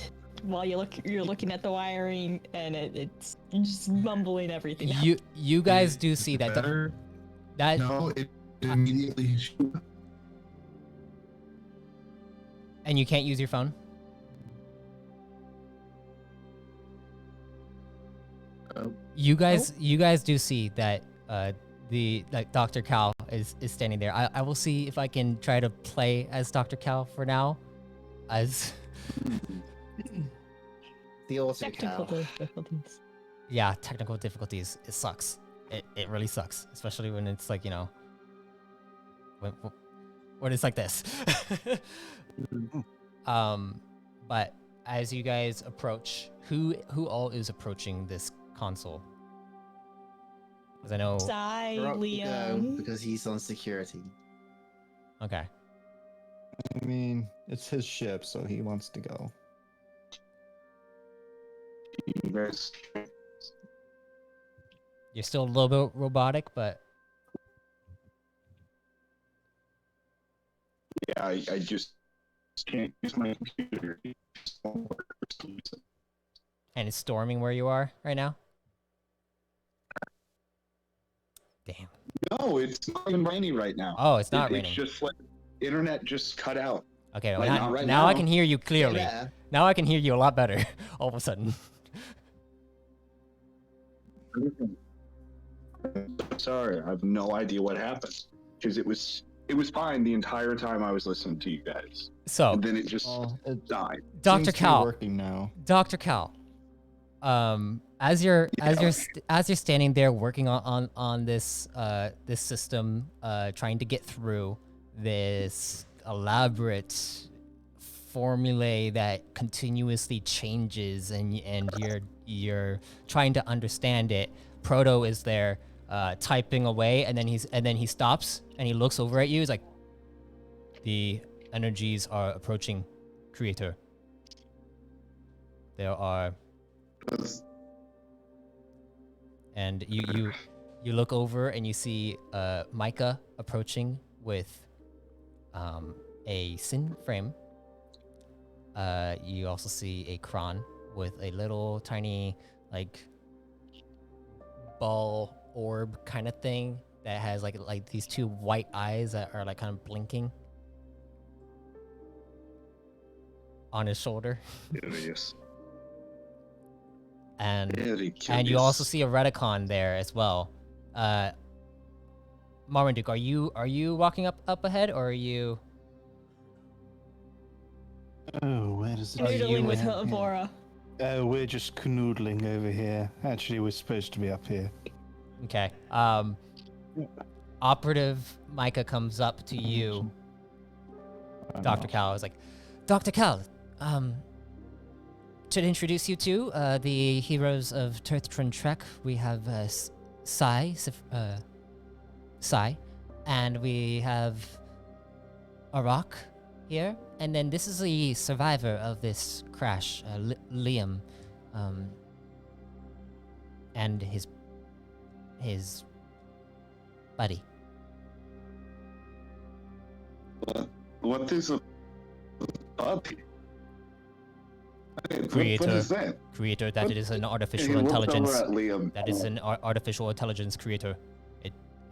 while you're looking at the wiring, and it's just mumbling everything. out. You guys do see that Better? that No, it immediately. and you can't use your phone. You guys do see that Dr. Cal is standing there. I will see if I can try to play as Dr. Cal for now. as The auto Technical cow. difficulties. yeah, technical difficulties. It sucks. It really sucks, especially when it's like, you know, when it's like this. But as you guys approach, who all is approaching this console? Because I know. Sigh, Arok will go Liam. because he's on security. Okay. I mean, it's his ship, so he wants to go. You guys, You're still a little bit robotic, but yeah, I just can't use my computer. It just won't work for some reason. and it's storming where you are right now. Damn. No, it's not even raining right now. Oh, it's not raining. It's just like internet just cut out. Okay, well, Like, now, not right now I now. can hear you clearly. Yeah. Now I can hear you a lot better. All of a sudden. Sorry, I have no idea what happened because it was fine the entire time I was listening to you guys, So, and then it just Well, it died. Dr. seems to be Cal, working now. Dr. Cal, as you're standing there working on this this system, trying to get through this elaborate formulae that continuously changes, and you're trying to understand it. Proto is there, typing away, and then he stops and he looks over at you. He's like, "The energies are approaching, Creator. There are." And you look over and you see Micah approaching with a Sin frame. You also see a Kron with a little tiny like ball orb kind of thing that has like these two white eyes that are like kind of blinking on his shoulder. Curious. And Very and you also curious. see a Redicon there as well. Marmaduke, are you walking up ahead, or are you? Oh, where does it Are you Noodling with with- her Avora. Oh, we're just canoodling over here. Actually, we're supposed to be up here. Okay. Operative Micah comes up to you. Dr. Cal is like, Dr. Cal, to introduce you to the heroes of Turthrun Trek, we have Sai, and we have Arok here, and then this is the survivor of this crash, Liam, and his buddy. What is a puppy? What Creator. is that? Creator, that it is an artificial He looked intelligence. over at Liam. That is an artificial intelligence creator.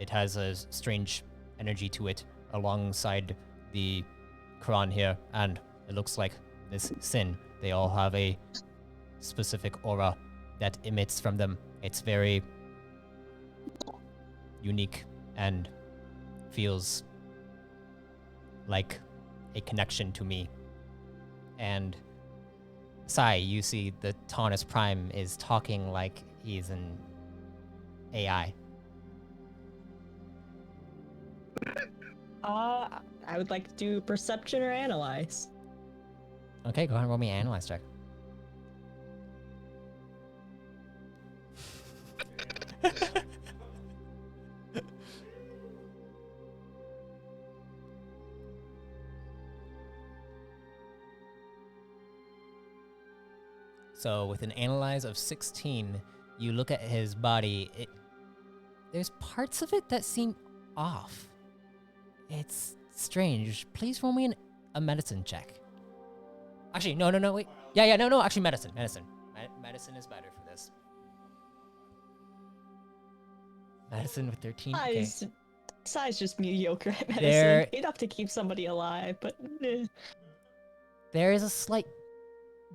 It has a strange energy to it alongside the Quran here, and it looks like this Sin. They all have a specific aura that emits from them. It's very unique and feels like a connection to me. And Sai, you see the Taunus Prime is talking like he's an AI. I would like to do perception or analyze. Okay, go ahead and roll me an analyze check. So with an analyze of 16, you look at his body. There's parts of it that seem off. It's strange. Please roll me a medicine check. Actually, no, wait. Yeah, no, actually medicine. Medicine is better for this. Medicine with 13. Okay. Sai's just mediocre at medicine. There- Enough to keep somebody alive, but eh. There is a slight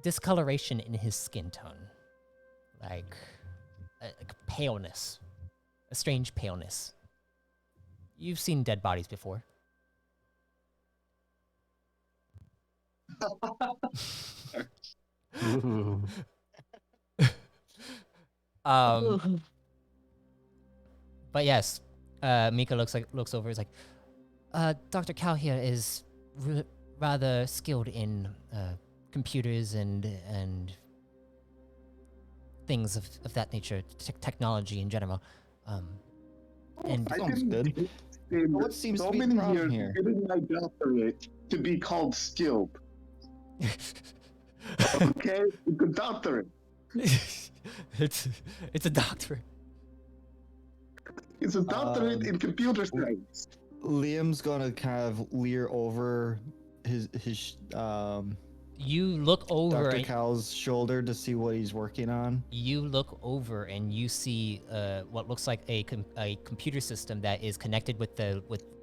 discoloration in his skin tone. Like a paleness. A strange paleness. You've seen dead bodies before. Ooh. But yes, Mika looks over. Is like, Dr. Cal here is rather skilled in computers and things of that nature, technology in general. And Sounds good. What seems so to be the many problem years here? getting my doctorate to be called skilled. Okay, it's a doctorate. it's a doctorate. It's a doctorate in computer science. Liam's gonna kind of leer over his You look over. Dr. Cal's shoulder to see what he's working on. You look over and you see what looks like a computer system that is connected with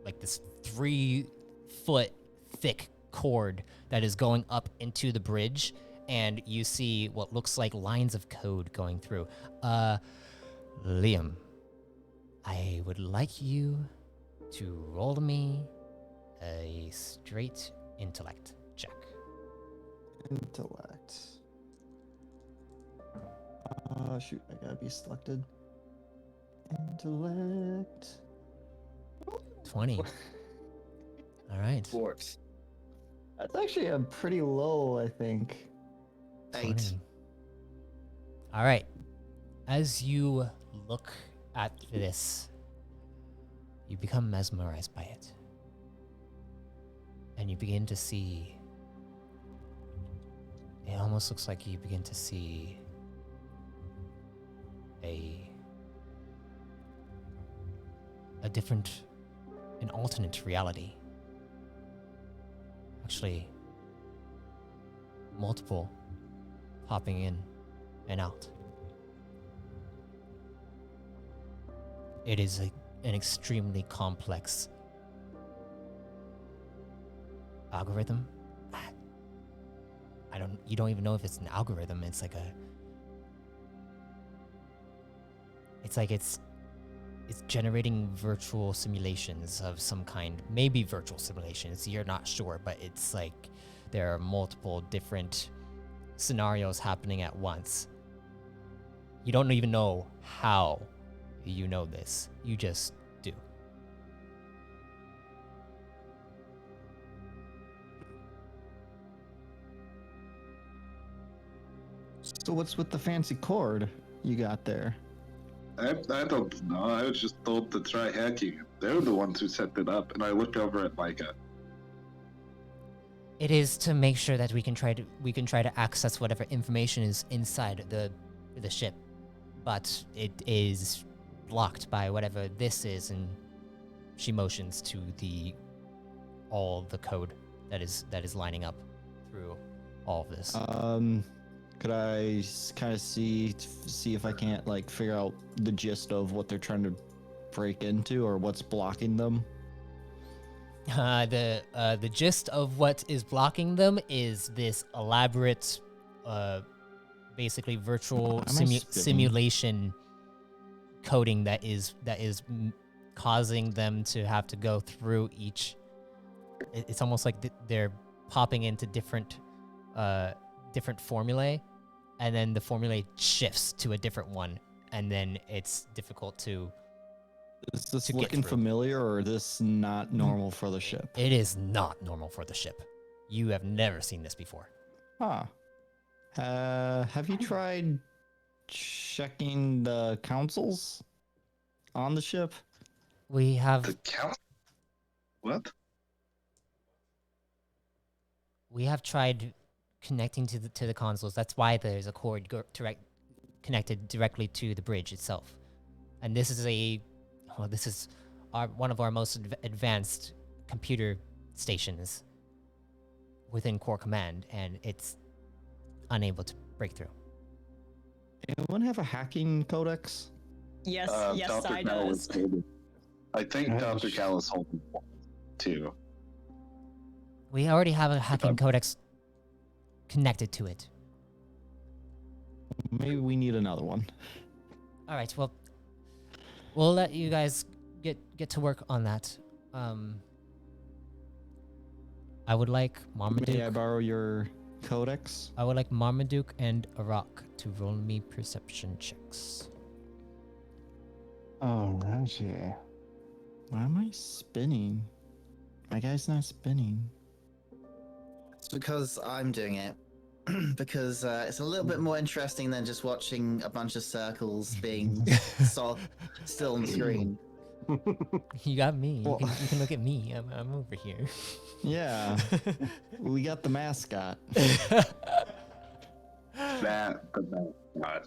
like this 3-foot thick cord that is going up into the bridge, and you see what looks like lines of code going through. Liam, I would like you to roll me a straight intellect check. Intellect. Shoot, I gotta be selected. Intellect. 20. All right. Sports. That's actually a pretty low, I think. 8. 20. All right. As you look at this, you become mesmerized by it. And you begin to see. It almost looks like you begin to see an alternate reality. Actually, multiple popping in and out. It is an extremely complex algorithm. You don't even know if it's an algorithm. It's generating virtual simulations of some kind. Maybe virtual simulations, you're not sure, but it's like there are multiple different scenarios happening at once. You don't even know how you know this. You just do. So what's with the fancy cord you got there? I don't know. I was just told to try hacking it. They're the ones who set it up, and I looked over at Micah. It is to make sure that we can try to access whatever information is inside the ship, but it is blocked by whatever this is, and she motions to all the code that is lining up through all of this. Could I kind of see if I can't like figure out the gist of what they're trying to break into or what's blocking them? The gist of what is blocking them is this elaborate, basically virtual simulation coding that is causing them to have to go through each. It's almost like they're popping into different formulae, and then the formulae shifts to a different one, and then it's difficult to. Is this to get looking through. familiar, or is this not normal for the ship? It is not normal for the ship. You have never seen this before. Huh. Have you tried checking the consoles on the ship? We have The count? What? tried connecting to the consoles. That's why there's a cord connected directly to the bridge itself. And this is one of our most advanced computer stations within Core Command, and it's unable to break through. Anyone have a hacking codex? Yes, yes, Dr. I Cal does. is holding. I think Dr. Cal is holding one, too. We already have a hacking codex connected to it. Maybe we need another one. All right, well, we'll let you guys get to work on that. I would like May I Marmaduke. borrow your codex? I would like Marmaduke and Arok to roll me perception checks. Alrighty. Why am I spinning? My guy's not spinning. It's because I'm doing it. Because it's a little bit more interesting than just watching a bunch of circles being still on the screen. You got me. Well- You can look at me. I'm over here. Yeah, we got the mascot. That, but that,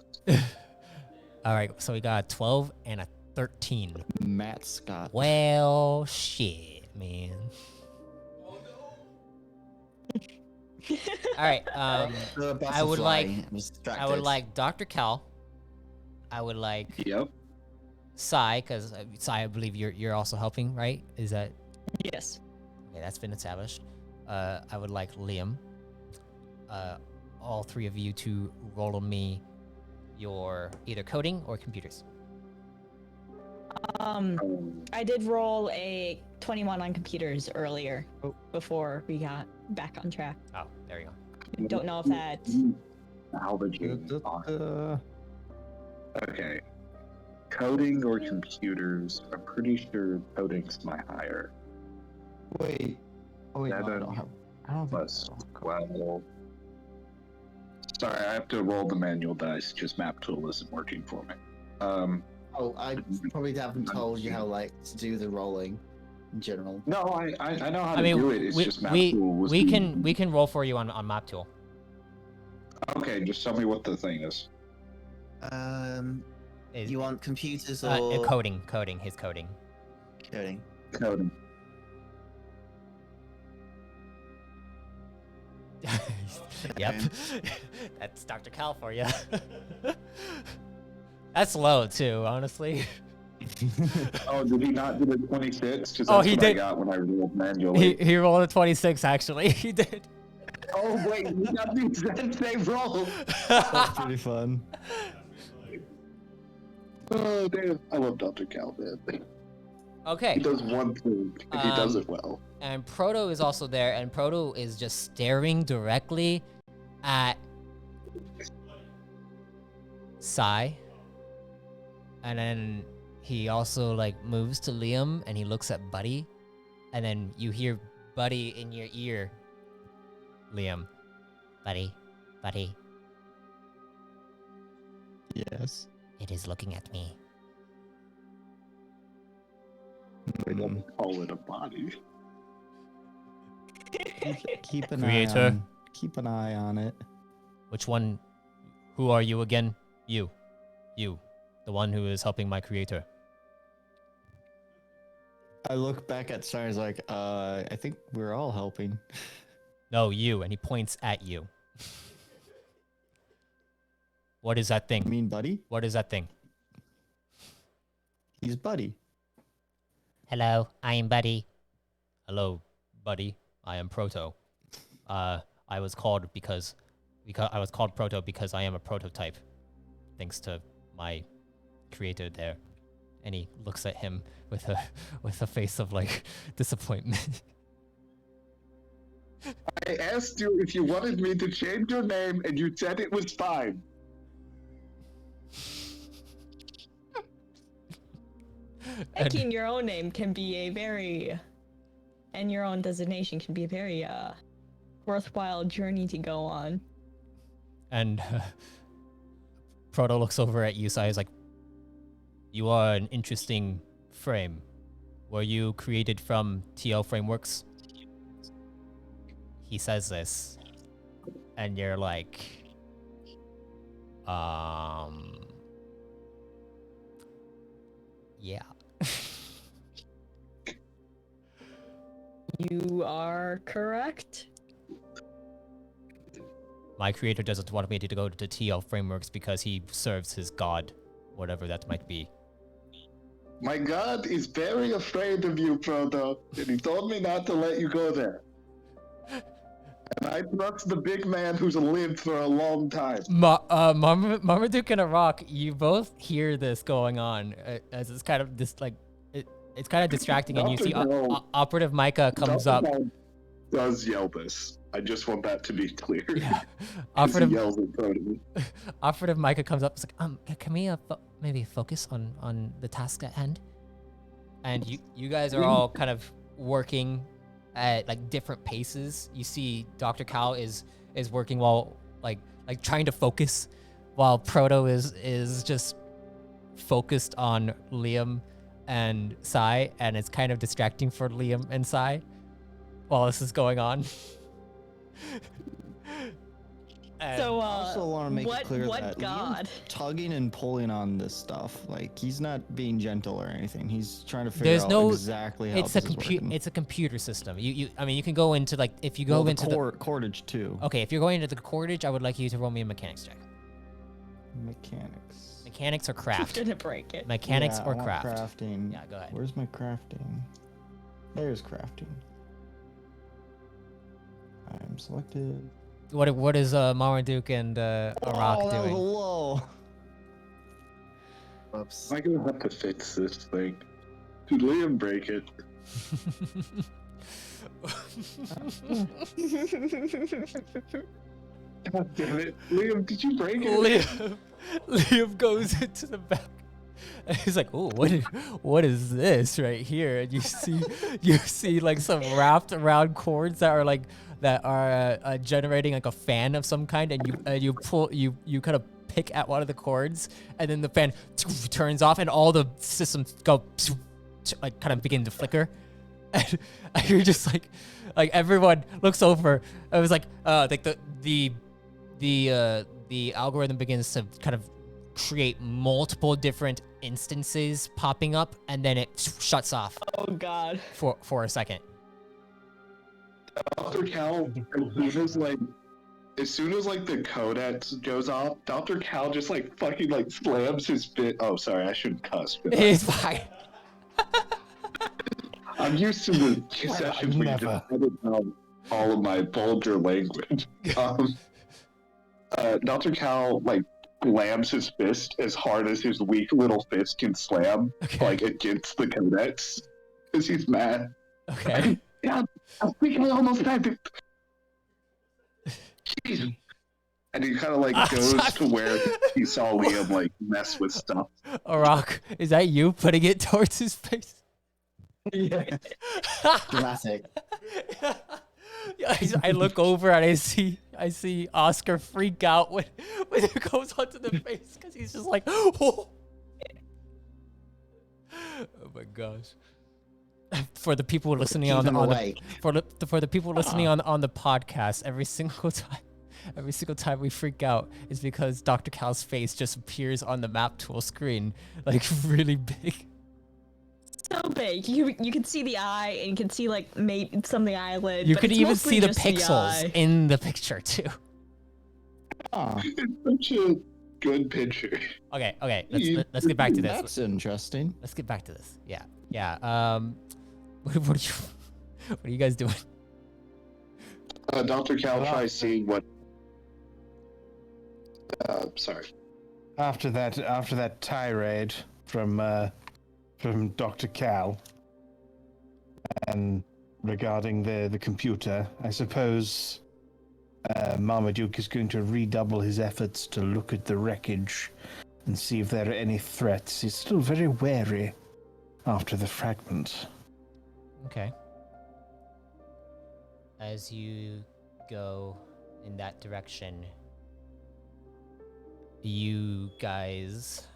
All right, so we got a 12 and a 13. Matt Scott. Well, shit, man. All right. The I would butterfly like- was I would distracted. like Dr. Cal. I would like yep. Sai, because Sai, I believe you're also helping, right? Is that Yes. okay? That's been established. I would like Liam. All three of you to roll me your either coding or computers. I did roll a 21 on computers earlier Oh. before we got back on track. Oh, there you go. Don't know if that. Salvaging on. Okay. Coding or computers? I'm pretty sure coding's my higher. Wait. Oh wait, no, I Seven don't have. I don't think Plus so. 12. Sorry, I have to roll the manual dice. Just map tool isn't working for me. Oh, I probably haven't told you how to do the rolling in general. No, I know how I to mean, do it. It's just map tool was we can roll for you on map tool. Okay, just tell me what the thing is. Is- You want computers or coding, his coding. coding? Coding. Yep, that's Dr. Cal for you. That's low too, honestly. Oh, did he not do the 26? Because Oh, that's he what I did. got when I rolled manually. He rolled a 26 actually. He did. Oh wait, we got the exact same roll. That's pretty fun. Oh damn! I love Dr. Cal, man. He Okay, does one thing, and he does it well. and Proto is also there, and Proto is just staring directly at Sai, and then he also moves to Liam, and he looks at Buddy, and then you hear Buddy in your ear. Liam, Buddy, Yes. it is looking at me. They don't call it a body. Keep an Creator. eye on. Keep an eye on it. Which one? Who are you again? You, the one who is helping my creator. I look back at Stars like, I think we're all helping. No, you, and he points at you. What is that I thing? mean, Buddy? What is that thing? He's Buddy. Hello, I am Buddy. Hello, Buddy. I am Proto. I was called because I was called Proto because I am a prototype, thanks to my creator there. And he looks at him with a face of disappointment. I asked you if you wanted me to change your name, and you said it was fine. Making your own name can be a very, and your own designation can be a very worthwhile journey to go on. And Proto looks over at you, Sai is like, you are an interesting frame. Were you created from TL frameworks? He says this, and you're like, yeah. You are correct. My creator doesn't want me to go to TL frameworks because he serves his god, whatever that might be. My god is very afraid of you, Proto, and he told me not to let you go there. And I trust the big man who's lived for a long time. Marmaduke and Arok, you both hear this going on as it's kind of this it's kind of distracting, and you see Dr. Bell. Operative Micah comes Dr. up. Bell, does yell this. I just want that to be clear. Yeah. 'Cause he Operative, yells in front of me. Operative Micah comes up. It's like, can we maybe focus on the task at hand? And you guys are all kind of working at like different paces. You see, Dr. Cal is working while like trying to focus, while Proto is just focused on Liam and Sai, and it's kind of distracting for Liam and Sai while this is going on. And So, I also want to make what it clear what that god? Liam's tugging and pulling on this stuff. Like, he's not being gentle or anything. He's trying to figure there's out no exactly how it's a this is working. it's a computer system. I mean, you can go into like, if you go Well, the into cordage too. okay, if you're going into the cordage, I would like you to roll me a mechanics check. Mechanics. Mechanics or I'm craft. gonna break it. Mechanics Yeah, or I want craft. crafting. Yeah, go ahead. Where's my crafting? There's crafting. I'm selected. What is Marmaduke and Arok Oh, that was doing? low. Whoops. Am I gonna have to fix this thing? Did Liam break it? God damn it. Liam, did you break it? Liam goes into the back. And he's like, "Oh, what is this right here?" And you see like some wrapped around cords that are generating like a fan of some kind, and you kind of pick at one of the cords, and then the fan turns off, and all the systems go like kind of begin to flicker, and you're just like everyone looks over. It was like the algorithm begins to kind of create multiple different instances popping up, and then it shuts off Oh god. for a second. Dr. Cal, as soon as the codex goes off, Dr. Cal just fucking slams his bit. Oh, sorry, I shouldn't cuss. But It's fine. I'm used to the sessions where you Never. just edit down all of my vulgar language. Dr. Cal slams his fist as hard as his weak little fist can slam, Okay. against the codex, because he's mad. Okay. God, I think I almost had to. Jeez. And he kind of goes to where he saw Liam mess with stuff. Arok, is that you putting it towards his face? Yeah. Dramatic. I look over and I see Oscar freak out when it goes onto the face, because he's just like, oh my gosh. For the people listening Keep him on away. the people listening on the podcast, every single time we freak out is because Dr. Cal's face just appears on the map tool screen, really big. So big. You can see the eye, and you can see maybe some of the eyelid. You but could it's even mostly see the just pixels eye. in the picture too. Ah, It's such a good picture. Okay. Let's get back to this. that's interesting. Let's get back to this. Yeah. What are you guys doing? Dr. Cal tries seeing what. Sorry. After that tirade from Dr. Cal, and regarding the computer, I suppose Marmaduke is going to redouble his efforts to look at the wreckage and see if there are any threats. He's still very wary after the fragment. Okay. As you go in that direction, you guys,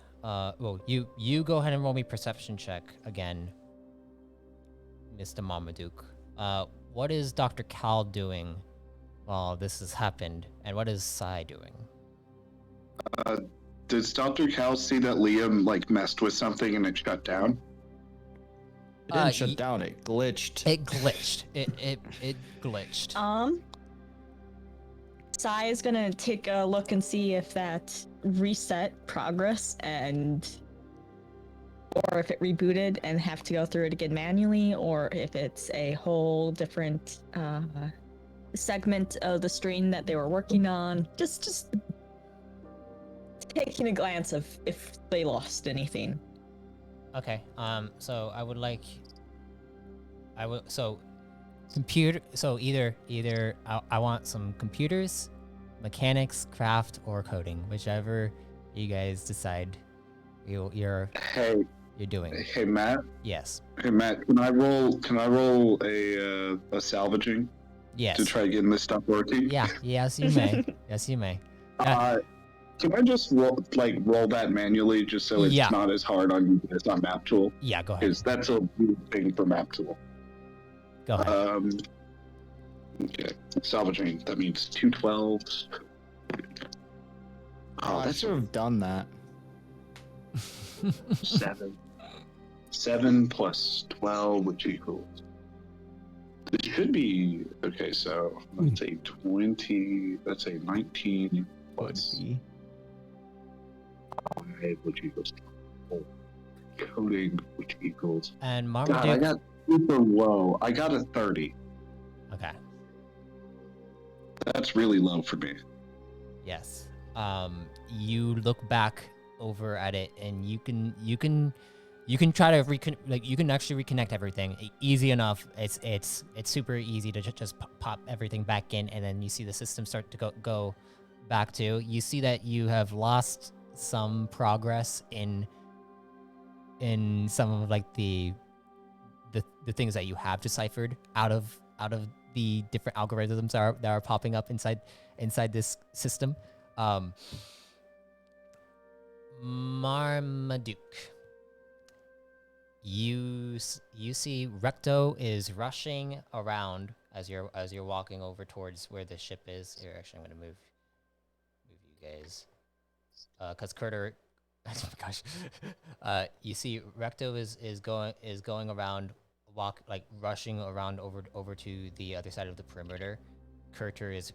you go ahead and roll me perception check again, Mr. Marmaduke. What is Dr. Cal doing while this has happened, and what is Sai doing? Does Dr. Cal see that Liam messed with something and it shut down? It didn't shut down. It glitched. It glitched. It glitched. Sai is gonna take a look and see if that reset progress, or if it rebooted and have to go through it again manually, or if it's a whole different segment of the stream that they were working on. Just taking a glance of if they lost anything. Okay. So Computer. So either I want some computers, mechanics, craft, or coding, whichever you guys decide you're doing. Hey Matt. Yes. Hey Matt, can I roll a salvaging? Yes. To try getting this stuff working? Yeah. Yes, you may. Yes, you may. Can I just roll that manually, just so it's not as hard on you as on Map Tool? Yeah, go ahead. Because that's a weird thing for Map Tool. Go ahead. Okay, salvaging. That means 2 12s. Oh, I should have done that. 7. 7 plus 12, which equals. It should be okay. So let's say 20. Let's say 19 plus 5, which equals 4. Coding, which equals. And God, I Marmaduke. got super low. I got a 30. Okay. That's really low for me. Yes. You look back over at it, and you can try to you can actually reconnect everything easy enough. It's super easy to just pop everything back in, and then you see the system start to go back to. You see that you have lost some progress in some of like the things that you have deciphered out of the different algorithms that are popping up inside this system. Marmaduke, you see Recto is rushing around as you're walking over towards where the ship is. Here, actually, I'm gonna move you guys, cause Carter. Oh my gosh. You see Recto is going around, rushing around over to the other side of the perimeter. Carter is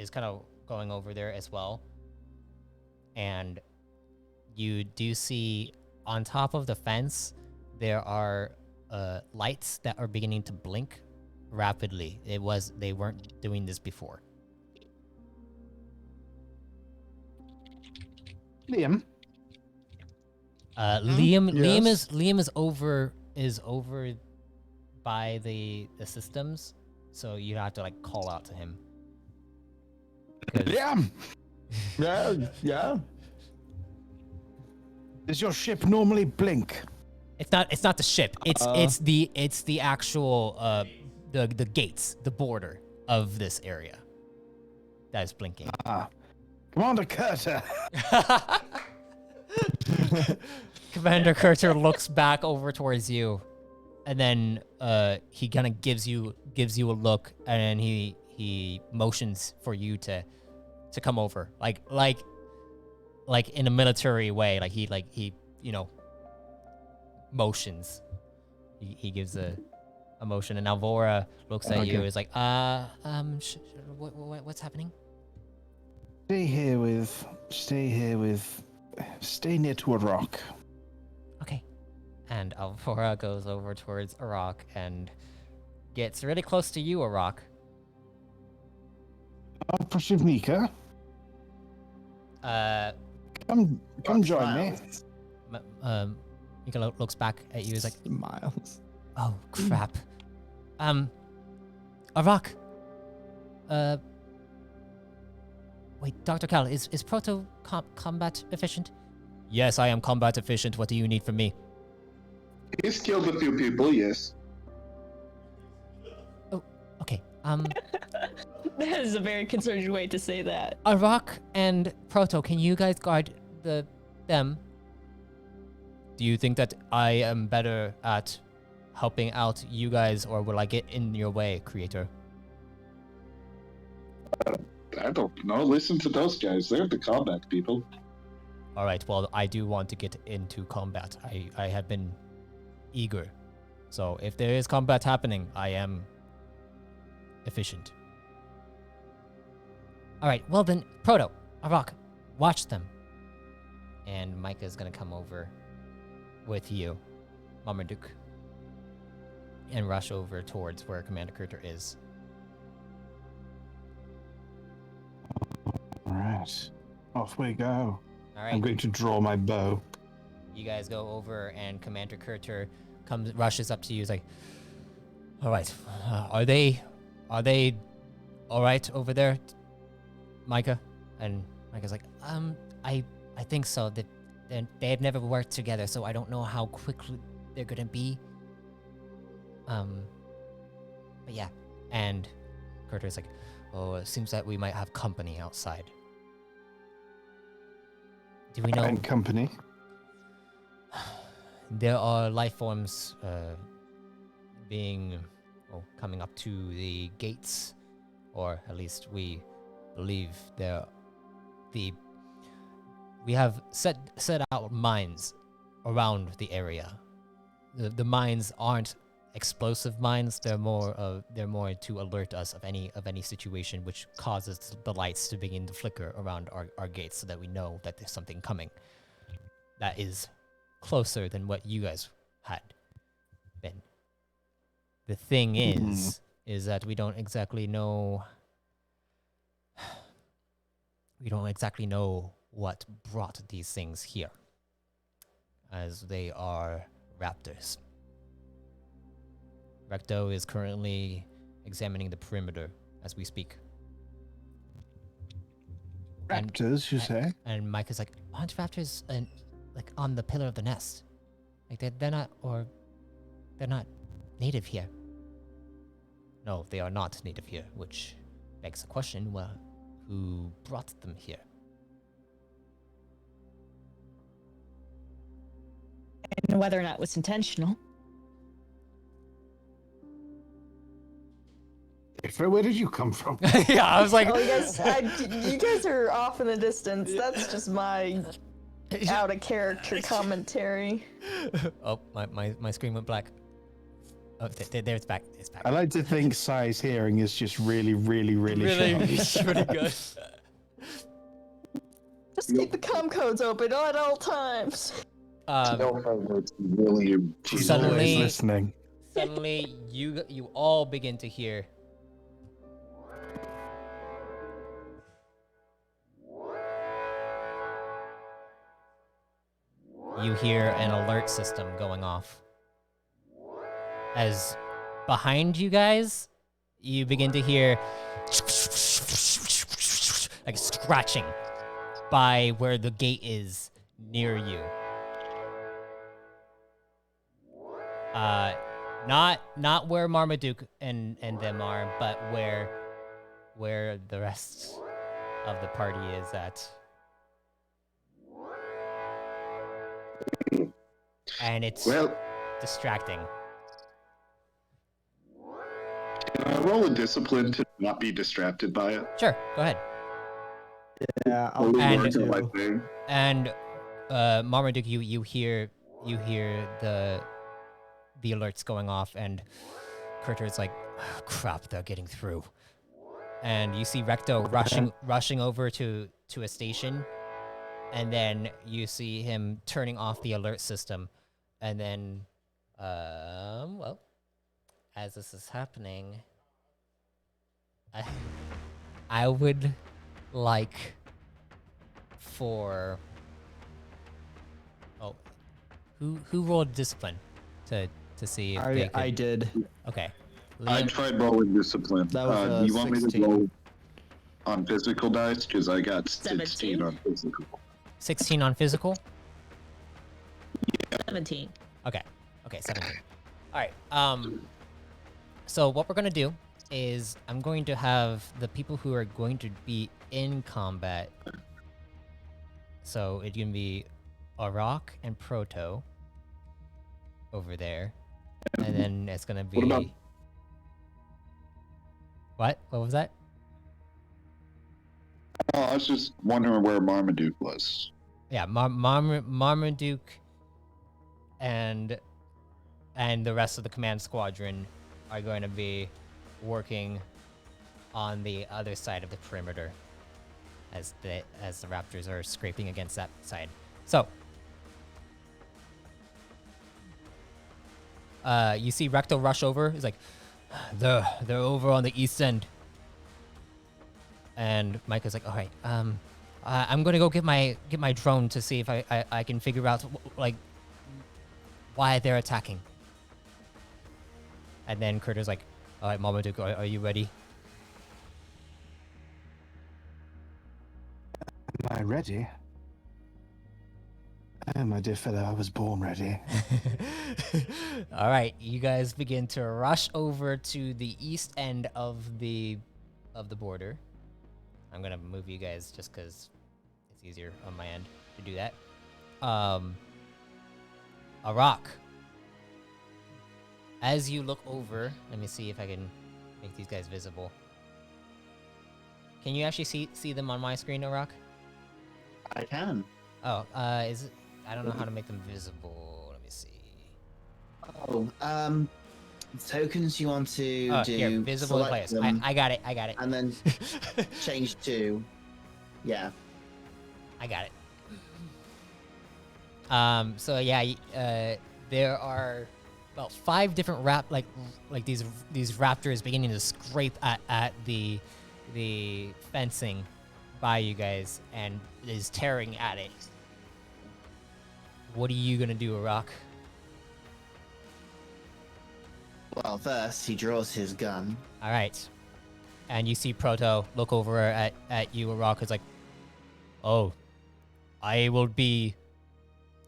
kind of going over there as well. And you do see on top of the fence there are lights that are beginning to blink rapidly. They weren't doing this before. Liam. Liam is over by the systems, so you have to call out to him. Liam. Yeah. Does your ship normally blink? It's not the ship. It's the actual the gates, the border of this area that is blinking. Commander Carter. Commander Carter looks back over towards you, and then he kind of gives you a look, and then he motions for you to come over, like in a military way, he motions. He gives a motion, and Alvora looks at you. Is like, what's happening? Stay near to Arok. Okay. And Alvora goes over towards Arok and gets really close to you, Arok. Prashivnika. Come join me. Mika looks back at you. Is like, Miles. oh crap. Arok. Wait, Dr. Cal, is Proto combat efficient? Yes, I am combat efficient. What do you need from me? He's killed a few people, yes. Oh, okay. That is a very concerted way to say that. Arok and Proto, can you guys guard them? Do you think that I am better at helping out you guys, or will I get in your way, Creator? I don't know. Listen to those guys. They're the combat people. All right. Well, I do want to get into combat. I have been eager. So if there is combat happening, I am efficient. All right. Well then, Proto, Arok, watch them. And Micah's gonna come over with you, Marmaduke, and rush over towards where Commander Carter is. All right. Off we go. All right. I'm going to draw my bow. You guys go over, and Commander Carter rushes up to you. He's like, All right. Are they all right over there, Micah? And Micah's like, I think so. That they have never worked together, so I don't know how quickly they're gonna be. But yeah. And Carter's like, oh, it seems that we might have company outside. Do we know? And company. There are life forms coming up to the gates, or at least we believe we have set out mines around the area. The mines aren't explosive mines. They're more to alert us of any situation which causes the lights to begin to flicker around our gates, so that we know that there's something coming that is closer than what you guys had been. The thing is that we don't exactly know what brought these things here, as they are raptors. Recto is currently examining the perimeter as we speak. Raptors, you say? And Mike is like, aren't raptors like on the pillar of the nest? Like they're not native here. No, they are not native here, which begs the question, well, who brought them here? And whether or not it was intentional. Where did you come from? Yeah, I was like, Oh, you guys are off in the distance. That's just my out of character commentary. Oh, my screen went black. Oh, there it's back. It's back. I like to think Sai's hearing is just really, really, really sharp. pretty good. Just keep the comm codes open at all times. Really, She's always listening. Suddenly, you all begin to hear. You hear an alert system going off. As behind you guys, you begin to hear like scratching by where the gate is near you. Not where Marmaduke and them are, but where the rest of the party is at. And it's distracting. Can I roll a discipline to not be distracted by it? Sure, go ahead. Yeah, And Marmaduke, you hear the alerts going off, and Carter's like, oh, crap, they're getting through. And you see Recto rushing over to a station, and then you see him turning off the alert system, and then, well, as this is happening, I would like for who rolled discipline to see if they could... I did. Okay. I tried rolling discipline. That was, you want 16. me to roll on physical dice? Because I got 16 17? on physical. 16 on physical? 17. Okay, 17. All right. So what we're gonna do is I'm going to have the people who are going to be in combat. So it's gonna be Arok and Proto over there, and then it's gonna be. What about- What? What was that? Oh, I was just wondering where Marmaduke was. Yeah, Marmaduke and the rest of the command squadron are going to be working on the other side of the perimeter as the raptors are scraping against that side. So you see Recto rush over. He's like, they're over on the east end. And Micah's like, all right, I'm gonna go get my drone to see if I can figure out like why they're attacking. And then Critter's like, all right, Marmaduke, are you ready? Am I ready? Oh, my dear fellow, I was born ready. All right, you guys begin to rush over to the east end of the border. I'm gonna move you guys just because it's easier on my end to do that. Arok. As you look over, let me see if I can make these guys visible. Can you actually see them on my screen, Arok? I can. Oh, is it? I don't know how to make them visible. Let me see. Oh, tokens you want to Oh, do. here, visible in select place. them, I got it. and then change to. Yeah. I got it. So yeah, there are about 5 different like these raptors beginning to scrape at the fencing by you guys and is tearing at it. What are you gonna do, Arok? Well, first he draws his gun. All right, and you see Proto look over at you, Arok. Is like, oh, I will be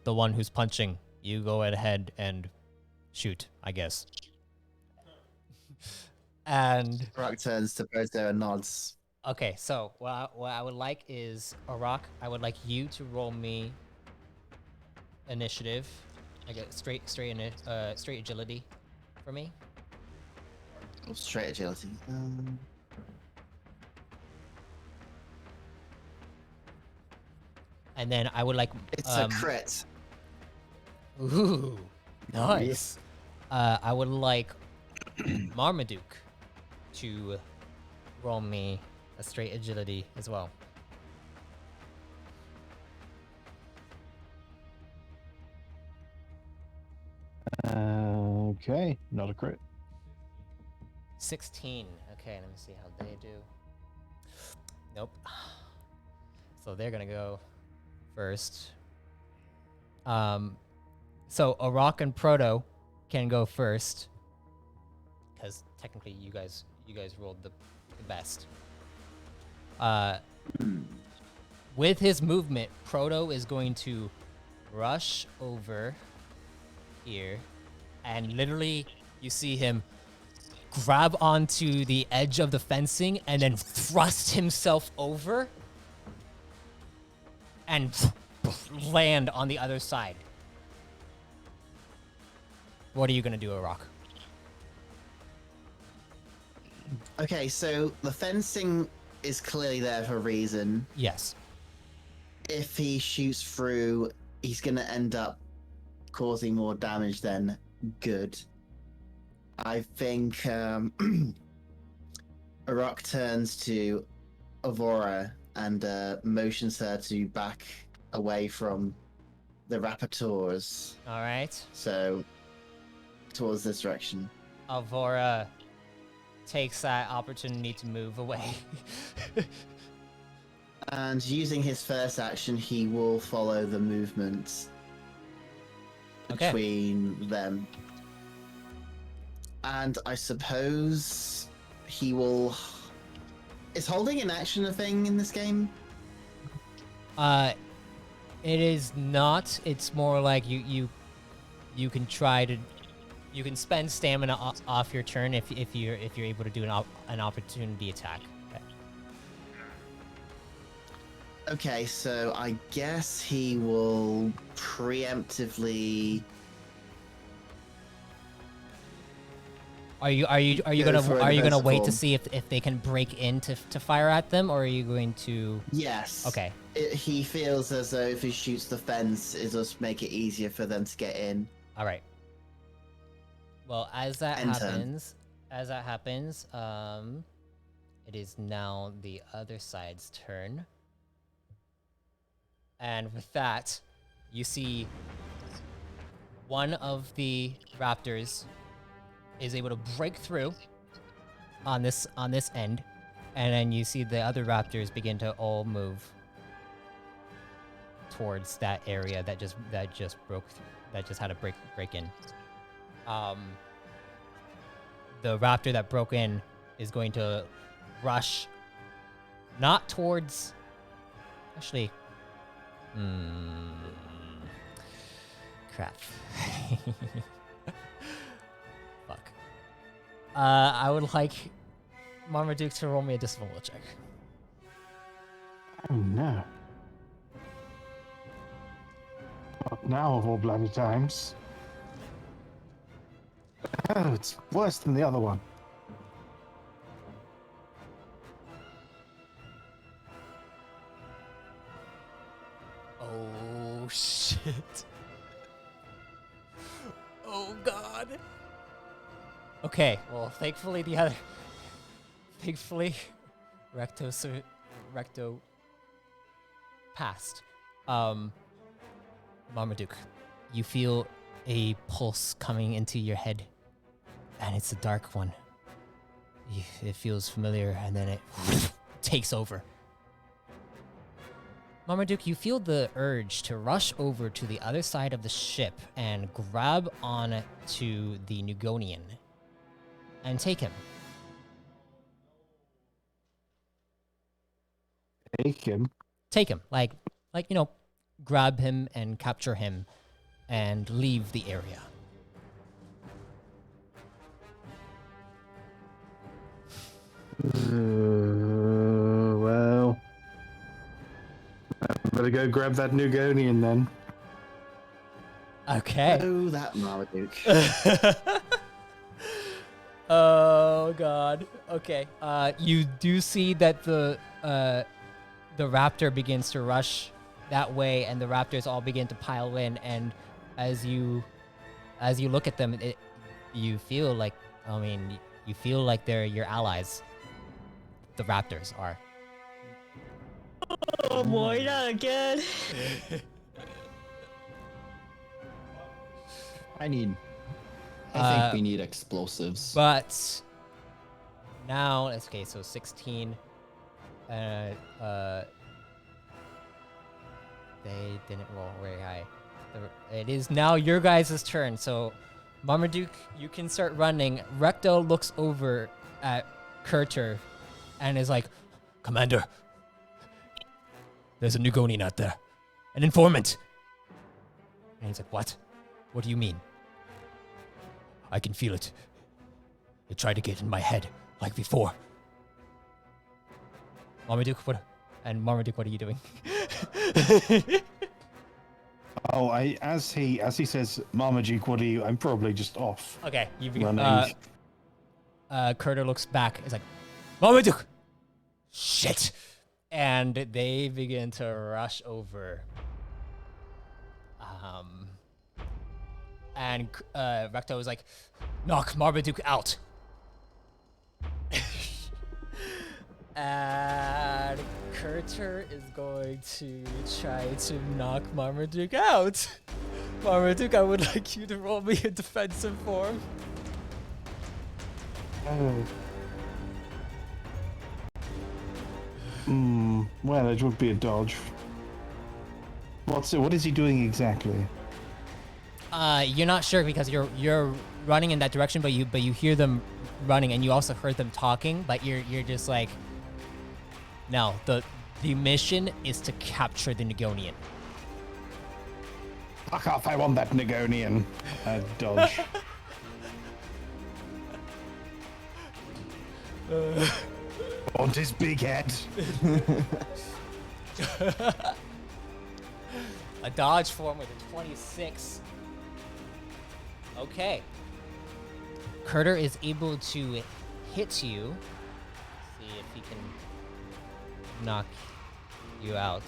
the one who's punching. You go ahead and shoot, I guess. And Rock turns to Proto and nods. okay, so what I would like is Arok. I would like you to roll me initiative, like a straight agility, for me. Oh, straight agility. And then I would like It's a crit. Ooh, nice. I would like Marmaduke to roll me a straight agility as well. Okay, not a crit. 16. Okay, let me see how they do. Nope. So they're gonna go first. So Arok and Proto can go first, because technically you guys rolled the best. With his movement, Proto is going to rush over here, and literally you see him grab onto the edge of the fencing and then thrust himself over and land on the other side. What are you gonna do, Arok? Okay, so the fencing is clearly there for a reason. Yes. If he shoots through, he's gonna end up causing more damage than good. I think Arok turns to Avora and motions her to back away from the rapporteurs. All right. So, towards this direction. Avora takes that opportunity to move away. And using his first action, he will follow the movement between them. And I suppose he will... Is holding an action a thing in this game? It is not. It's more like you can try to... You can spend stamina off your turn if you're able to do an opportunity attack. Okay, so I guess he will preemptively... Are you gonna wait to see if they can break in to fire at them, or are you going to? Yes. Okay. He feels as though if he shoots the fence, it does make it easier for them to get in. All right. Well, as that End happens, it is now the other side's turn, and with that, you see one of the raptors is able to break through on this end, and then you see the other raptors begin to all move towards that area that just broke through, that just had a break in. the raptor that broke in is going to rush not towards. Actually, crap. Fuck. I would like Marmaduke to roll me a disciplinary check. Oh no. Not now of all bloody times. Oh, it's worse than the other one. Oh shit. Oh god. Okay, well thankfully Recto passed. Marmaduke, you feel a pulse coming into your head, and it's a dark one. It feels familiar, and then it takes over. Marmaduke, you feel the urge to rush over to the other side of the ship and grab on to the Nugonian and take him. Take him? Take him, like grab him and capture him and leave the area. Well, I better go grab that Nugonian then. Okay. Oh, that Marmaduke. Oh god. Okay. You do see that the raptor begins to rush that way, and the raptors all begin to pile in. And as you look at them, you feel like they're your allies. The raptors are. Oh boy, not again. I think we need explosives. But now, okay, so 16. They didn't roll very high. It is now your guys' turn. So, Marmaduke, you can start running. Recto looks over at Kurter and is like, "Commander, there's a Nugonian out there. An informant." And he's like, "What? What do you mean?" "I can feel it. It tried to get in my head, like before." Marmaduke, what are you doing? Oh, as he says, Marmaduke, what are you? I'm probably just off. Okay, you Running. Kurter looks back. It's like, "Marmaduke, shit!" And they begin to rush over. And Recto is like, "Knock Marmaduke out." And Kurter is going to try to knock Marmaduke out. Marmaduke, I would like you to roll me a defensive form. Oh. Well, it would be a dodge. What is he doing exactly? You're not sure because you're running in that direction, but you hear them running, and you also heard them talking, but you're just like, no, the mission is to capture the Nugonian. Fuck off! I want that Nugonian. Dodge. Want his big head. A dodge form with a 26. Okay. Kurter is able to hit you. See if he can knock you out.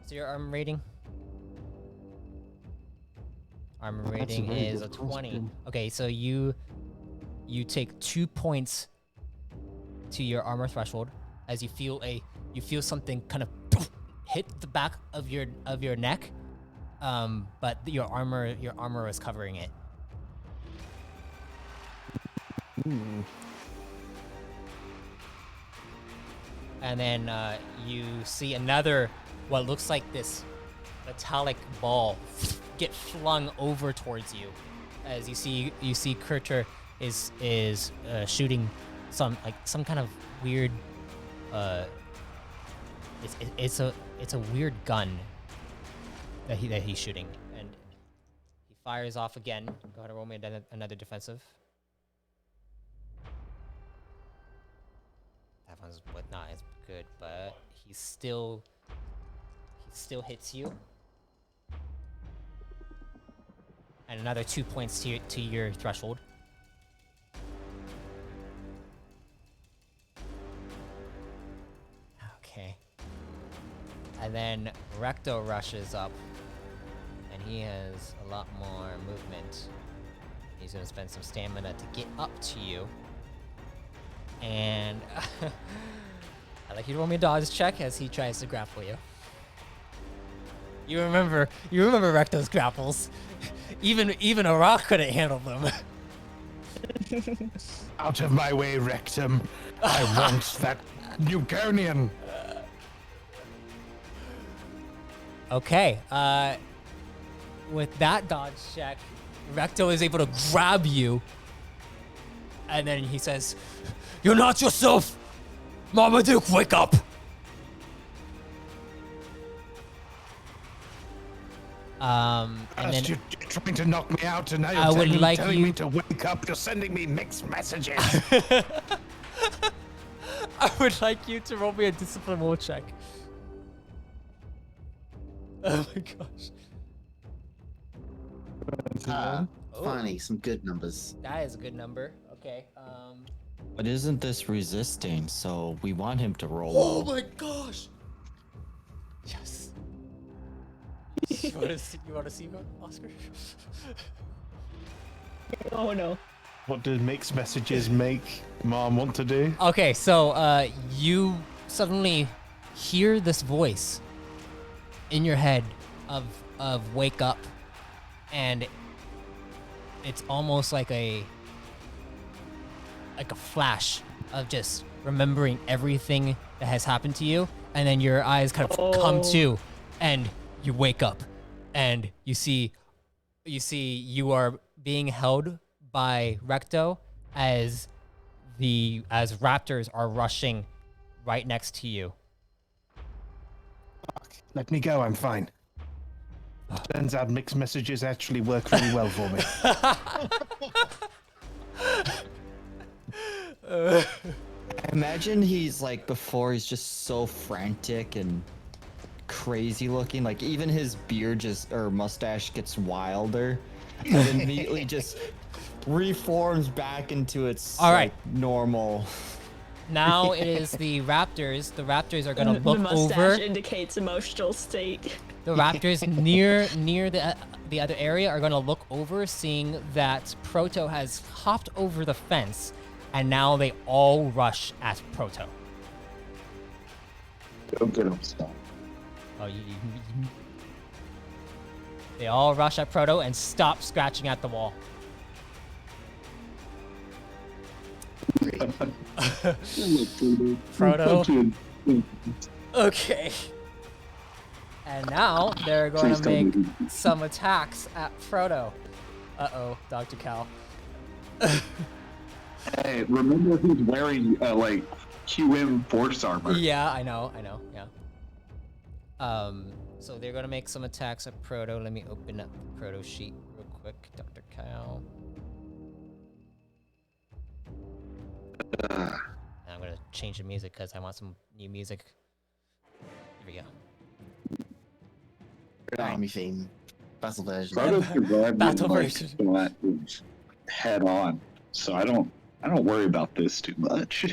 So your armor rating? Armor rating is a 20. Okay, so you take 2 points to your armor threshold as you feel something kind of hit the back of your neck, but your armor is covering it. And then you see another, what looks like this, metallic ball get flung over towards you, as you see Kurcher is shooting some kind of weird. It's a weird gun that he's shooting, and he fires off again. Go ahead and roll me another defensive. That one's not as good, but he still hits you. And another 2 points to your threshold. Okay. And then Recto rushes up, and he has a lot more movement. He's gonna spend some stamina to get up to you. And I'd like you to roll me a dodge check as he tries to grapple you. You remember Recto's grapples. Even Arok couldn't handle them. Out of my way, Rectum. I want that Newgonian. Okay, with that dodge check, Recto is able to grab you, and then he says, "You're not yourself! Marmaduke, wake up!" And then you're trying to knock me out, and now I you're would like telling you- me to wake up. You're sending me mixed messages. I would like you to roll me a discipline roll check. Oh my gosh. Finally, some good numbers. That is a good number. Okay. But isn't this resisting? So we want him to roll. Oh low. my gosh. Yes. You want to see one, Oscar? Oh no. What do mixed messages make Mom want to do? Okay, so you suddenly hear this voice in your head of wake up, and it's almost like a flash of just remembering everything that has happened to you, and then your eyes kind of come to, and you wake up, and you see you are being held by Recto as raptors are rushing right next to you. Let me go. I'm fine. Turns out mixed messages actually work really well for me. Imagine he's like before he's just so frantic and crazy looking, like even his beard or mustache gets wilder and immediately just reforms back into its All right. normal. Now it is the raptors. The raptors are gonna The look mustache over. indicates emotional state. The raptors near the other area are gonna look over, seeing that Proto has hopped over the fence, and now they all rush at Proto. Don't get him stopped. Oh, they all rush at Proto and stop scratching at the wall. Proto. Okay. And now they're going to make some attacks at Proto. Uh-oh, Dr. Cal. Hey, remember who's wearing like QM force armor? Yeah, I know, yeah. So they're going to make some attacks at Proto. Let me open up the Proto sheet real quick, Dr. Cal. And I'm going to change the music because I want some new music. Here we go. Army theme. Battle version. Proto survived Battle with, version. like, head on, so I don't worry about this too much.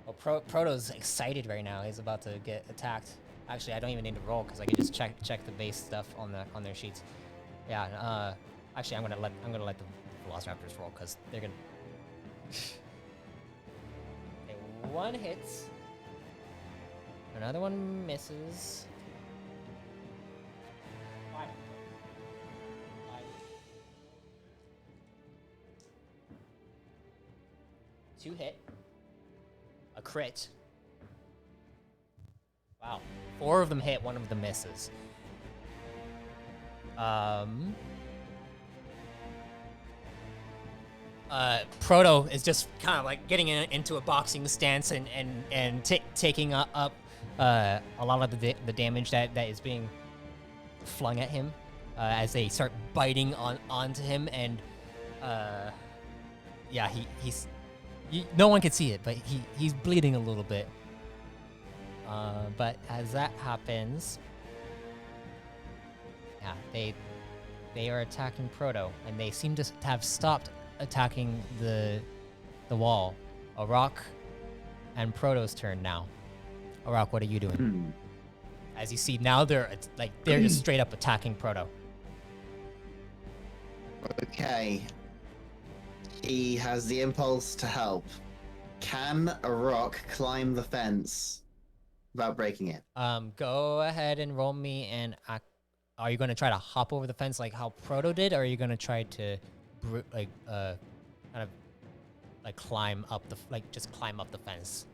Well, Proto's excited right now. He's about to get attacked. Actually, I don't even need to roll because I can just check the base stuff on their sheets. Yeah. Actually, I'm gonna let the Velociraptors roll because they're gonna. Okay, one hits. Another one misses. Five. 2 hit. A crit. Wow. 4 of them hit, 1 of them misses. Proto is just kind of like getting into a boxing stance and taking up a lot of the damage that is being flung at him as they start biting onto him, and yeah, he's no one can see it, but he's bleeding a little bit. But as that happens, yeah, they are attacking Proto, and they seem to have stopped attacking the wall. Arok and Proto's turn now. Arok, what are you doing? As you see now, they're just straight up attacking Proto. Okay. He has the impulse to help. Can Arok climb the fence without breaking it? Go ahead and roll me an. Are you going to try to hop over the fence like how Proto did, or are you going to try to kind of like climb up just climb up the fence?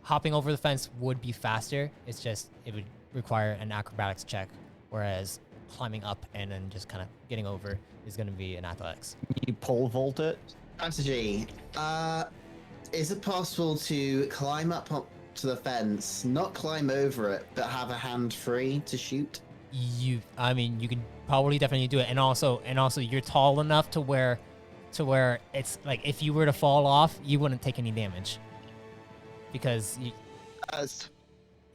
Hopping over the fence would be faster. It's just it would require an acrobatics check, whereas climbing up and then just kind of getting over is going to be an athletics. You pole vault it. Strategy. Is it possible to climb up to the fence, not climb over it, but have a hand free to shoot? I mean, you can probably definitely do it, and also you're tall enough to where it's like if you were to fall off, you wouldn't take any damage because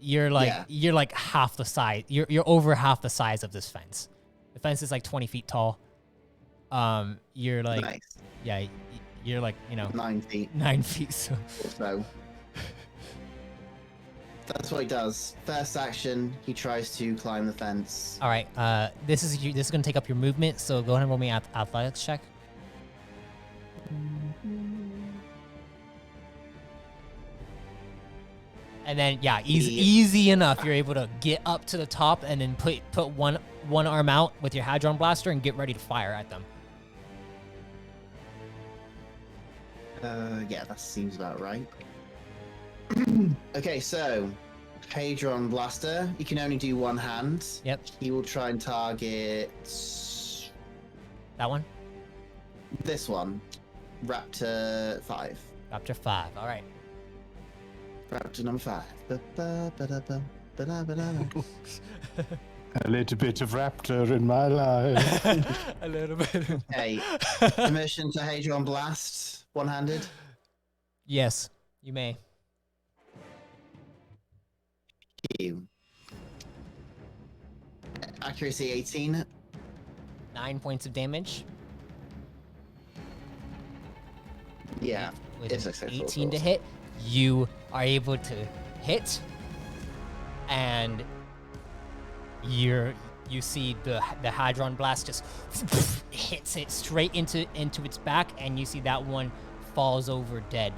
you're like half the size. You're over half the size of this fence. The fence is like 20 feet tall. You're like Nice. yeah, you're like 9 feet. 9 feet. So. That's what he does. First action, he tries to climb the fence. All right. This is gonna take up your movement. So go ahead and roll me an athletics check. And then yeah, easy enough. You're able to get up to the top and then put one arm out with your Hadron Blaster and get ready to fire at them. Yeah, that seems about right. Okay, so Hadron Blaster. You can only do one hand. Yep. He will try and target That one. this one. Raptor 5. Raptor 5. All right. Raptor number 5. A little bit of raptor in my life. A little bit. Okay. Permission to Hadron Blast. One-handed. Yes, you may. You. Accuracy 18. 9 points of damage. Yeah. With It's an successful, 18 of to course. hit, you are able to hit, and you see the Hadron Blast just hits it straight into its back, and you see that one falls over dead.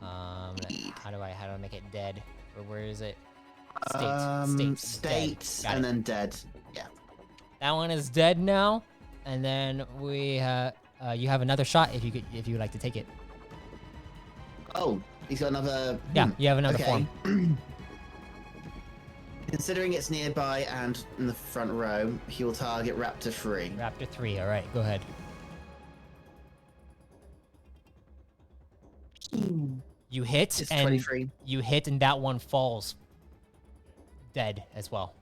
How do I make it dead? Or where is it? States. Dead. Got And it. then dead. Yeah. That one is dead now, and then we you have another shot if you would like to take it. Oh, he's got another. Yeah, you have another okay. form. Considering it's nearby and in the front row, he will target Raptor 3. Raptor 3. All right, go ahead. You hit It's and 23. you hit, and that one falls dead as well.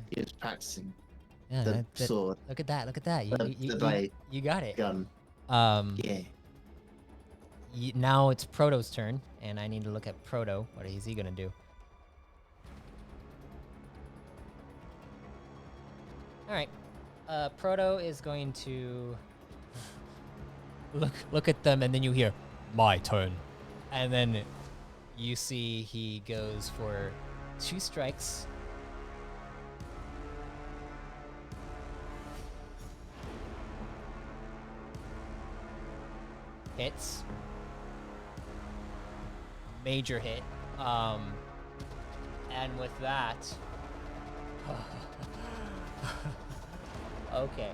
He is practicing Yeah, the sword. look at that! Look at that! The blade. You got it. Gun. Yeah. Yeah. Now it's Proto's turn, and I need to look at Proto. What is he gonna do? All right. Proto is going to look at them, and then you hear, "My turn," and then you see he goes for 2 strikes. Hits. Major hit. And with that, okay.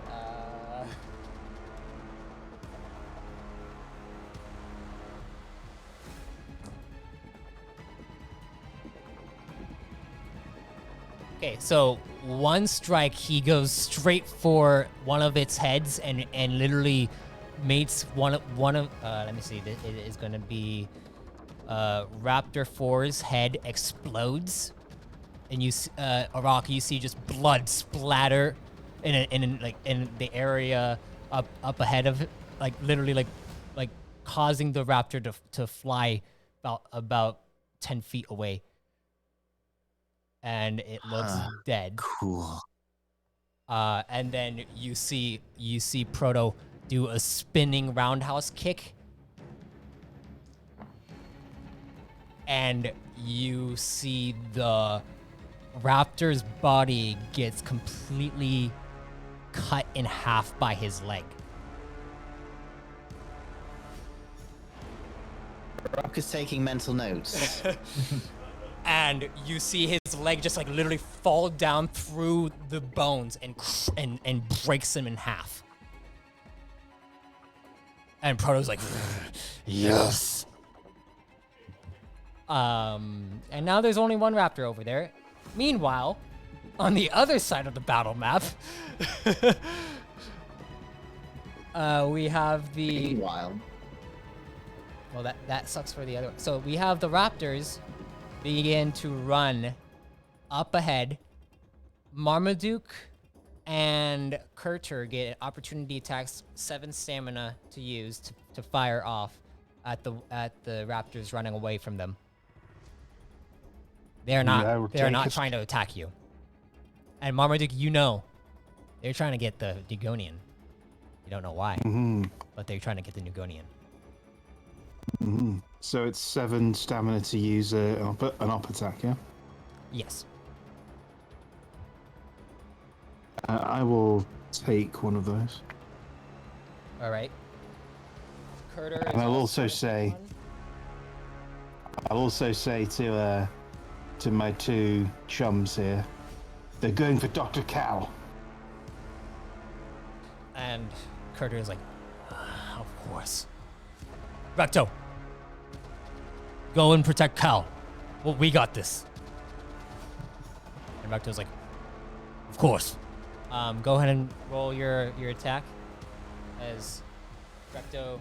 Okay, so one strike, he goes straight for one of its heads and literally mates one of let me see, it is gonna be Raptor 4's head explodes, and you Arok, you see just blood splatter in the area up ahead of it, like literally like causing the raptor to fly about 10 feet away. And it looks dead. Cool. And then you see Proto do a spinning roundhouse kick, and you see the raptor's body gets completely cut in half by his leg. Rock is taking mental notes. And you see his leg just like literally fall down through the bones and breaks him in half. And Proto's like, yes. And now there's only one raptor over there. Meanwhile, on the other side of the battle map, we have the. Meanwhile. Well, that sucks for the other. So we have the raptors begin to run up ahead. Marmaduke and Kurter get opportunity attacks, 7 stamina to use to fire off at the raptors running away from them. They're not trying to attack you. And Marmaduke, they're trying to get the Dugonian. You don't know why, but they're trying to get the Dugonian. So it's 7 stamina to use an up attack, yeah? Yes. I will take one of those. All right. Kurter And I'll also say to my 2 chums here, they're going for Dr. Cal. And Kurter is like, of course. Recto, go and protect Cal. Well, we got this. And Recto's like, of course. Go ahead and roll your attack as Recto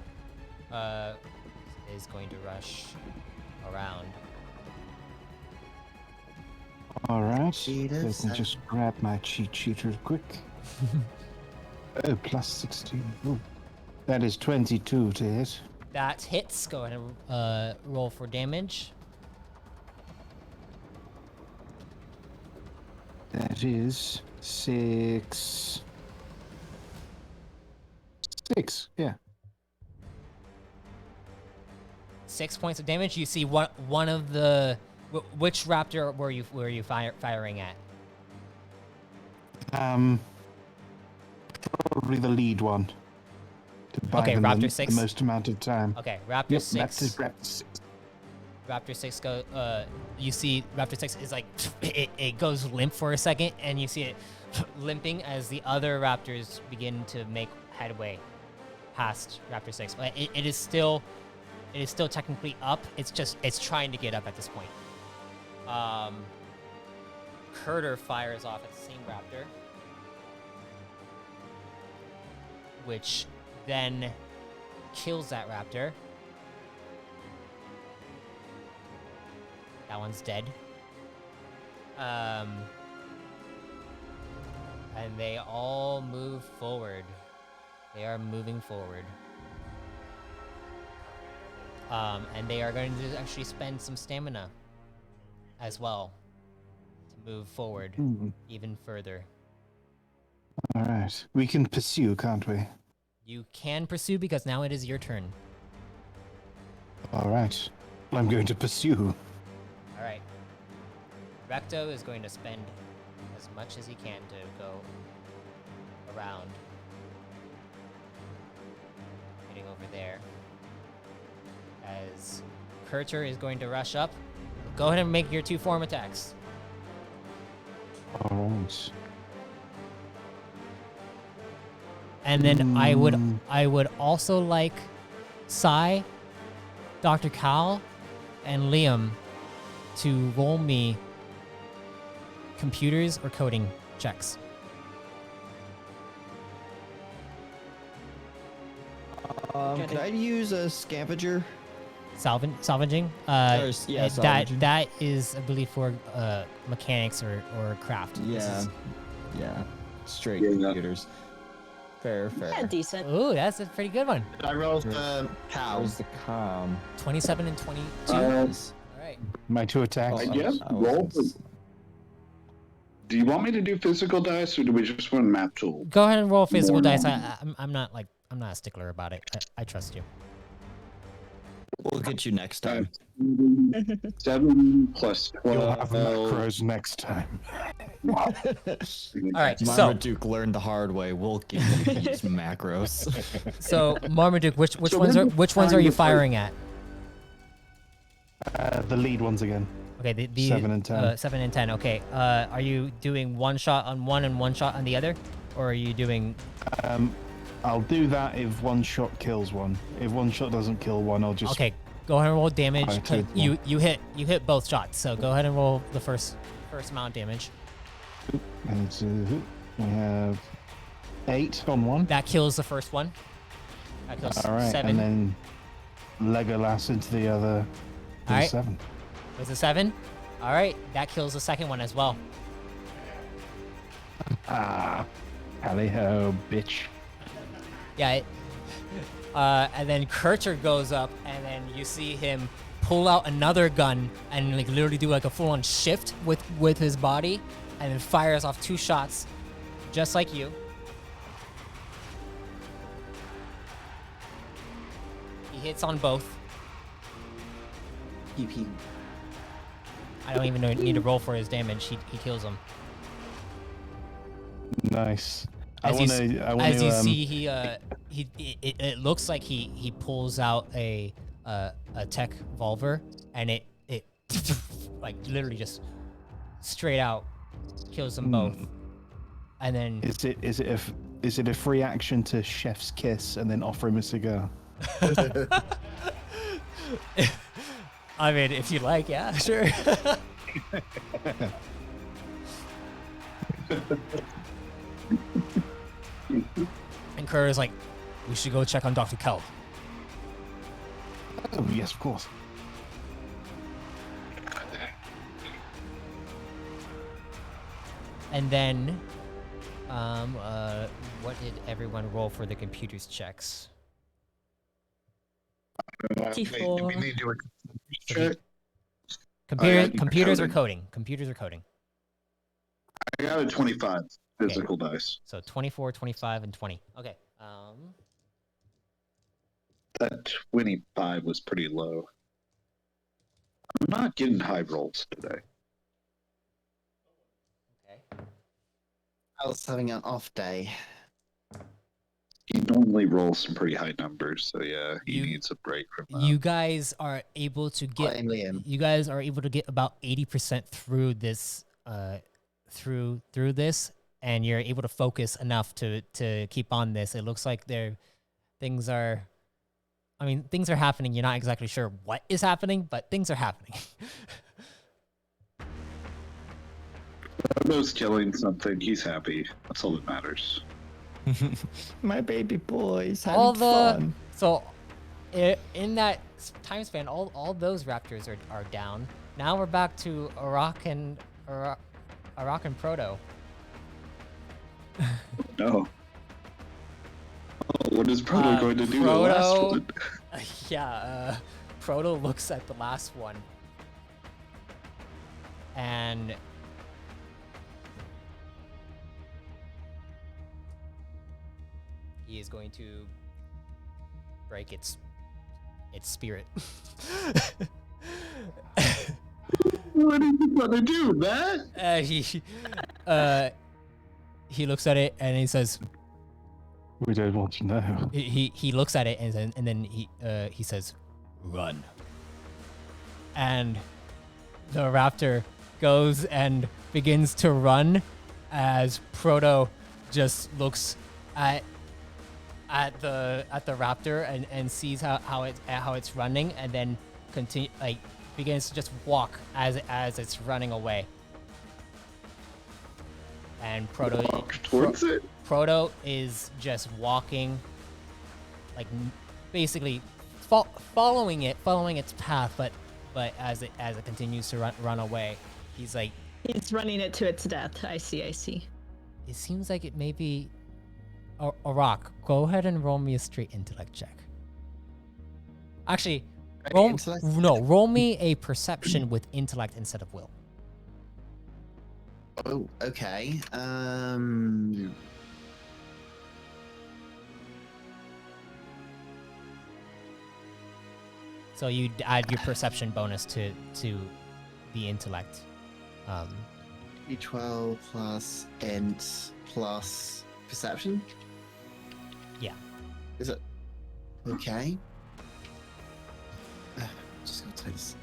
is going to rush around. All right. Let me just grab my cheat sheet real quick. Oh, plus 16. Ooh. That is 22 to hit. That hits. Go ahead and roll for damage. That is 6. 6, yeah. 6 points of damage. You see one of the which raptor were you firing at? Probably the lead one. To buy Okay, them Raptor the 6. the most amount of time. Okay, Raptor Yep, 6. Raptor 6. Raptor 6 go. You see Raptor 6 is like it goes limp for a second, and you see it limping as the other raptors begin to make headway past Raptor 6. But it is still technically up. It's trying to get up at this point. Kurter fires off at the same raptor, which then kills that raptor. That one's dead. And they all move forward. They are moving forward. And they are going to actually spend some stamina as well to move forward even further. All right. We can pursue, can't we? You can pursue because now it is your turn. All right. Well, I'm going to pursue. All right. Recto is going to spend as much as he can to go around. Getting over there. As Kurter is going to rush up. Go ahead and make your 2 form attacks. All right. And then I would also like Sai, Dr. Cal, and Liam to roll me computers or coding checks. Could I use a scavenger? Salvaging. Yeah, salvaging. That is, I believe, for mechanics or craft. This Yeah. is- Yeah. Straight Yeah. computers. Fair. Yeah, decent. Ooh, that's a pretty good one. I rolled the cow. How's the com? 27 and 22. Uh, All right. My 2 attacks. I guess I was roll. gonna s- Do you want me to do physical dice, or do we just run map tool? Go ahead and roll physical More dice. normal. I'm not a stickler about it. I trust you. We'll get you next time. 7 plus 12. You'll have macros next time. All right. So Marmaduke learned the hard way. We'll give you these macros. so Marmaduke, which So ones are when's the which ones time are you to fight? firing at? The lead ones again. Okay, the 7 and 10. 7 and 10. Okay. Are you doing one shot on one and one shot on the other, or are you doing? I'll do that if one shot kills one. If one shot doesn't kill one, I'll just. Okay, go ahead and roll damage. Fire 'Cause two. You hit both shots. So go ahead and roll the first amount of damage. And we have 8 on one. That kills the first one. That kills All right, 7. and then Legolas into the other. All right. 7. Was it 7? All right, that kills the second one as well. Tally ho, bitch. Yeah. And then Kircher goes up, and then you see him pull out another gun and like literally do like a full-on shift with his body, and then fires off 2 shots, just like you. He hits on both. Pew, pew. I don't even need to roll for his damage. He kills him. Nice. As you see, it looks like he pulls out a tech revolver, and it like literally just straight out kills them both. And then Is it a free action to Chef's Kiss and then offer him a cigar? I mean, if you like, yeah, sure. And Kerr is like, we should go check on Dr. Kell. Oh, yes, of course. And then, what did everyone roll for the computer's checks? T4. We need to do a Check. Computers or coding. coding? Computers or coding? I got a 25 physical dice. So 24, 25, and 20. Okay. That 25 was pretty low. I'm not getting high rolls today. Okay. I was having an off day. He normally rolls some pretty high numbers, so yeah, he You- needs a break from that. You guys are able to get. Blame Liam. You guys are able to get about 80% through this. Through this, and you're able to focus enough to keep on this. It looks like things are happening. You're not exactly sure what is happening, but things are happening. Frodo's killing something. He's happy. That's all that matters. My baby boy's having all the fun. so in that time span, all those raptors are down. Now we're back to Arok and Proto. No. Oh, what is Proto going to do to the last Proto- one? Yeah, Proto looks at the last one, and he is going to break its spirit. What is he gonna do, man? He looks at it and he says, We don't want to know. he looks at it and then he says, "Run." And the raptor goes and begins to run as Proto just looks at the raptor and sees how it's running, and then begins to just walk as it's running away. And Walk towards it. Proto is just walking, like basically following its path, but as it continues to run away, he's running it to its death. I see. It seems like it may be Arok. Go ahead and roll me a straight intellect check. Actually, roll me a perception with intellect instead of will. Oh, okay. So you add your perception bonus to the intellect. D12 plus int plus perception. Yeah. Is it? Okay. Just gonna take this.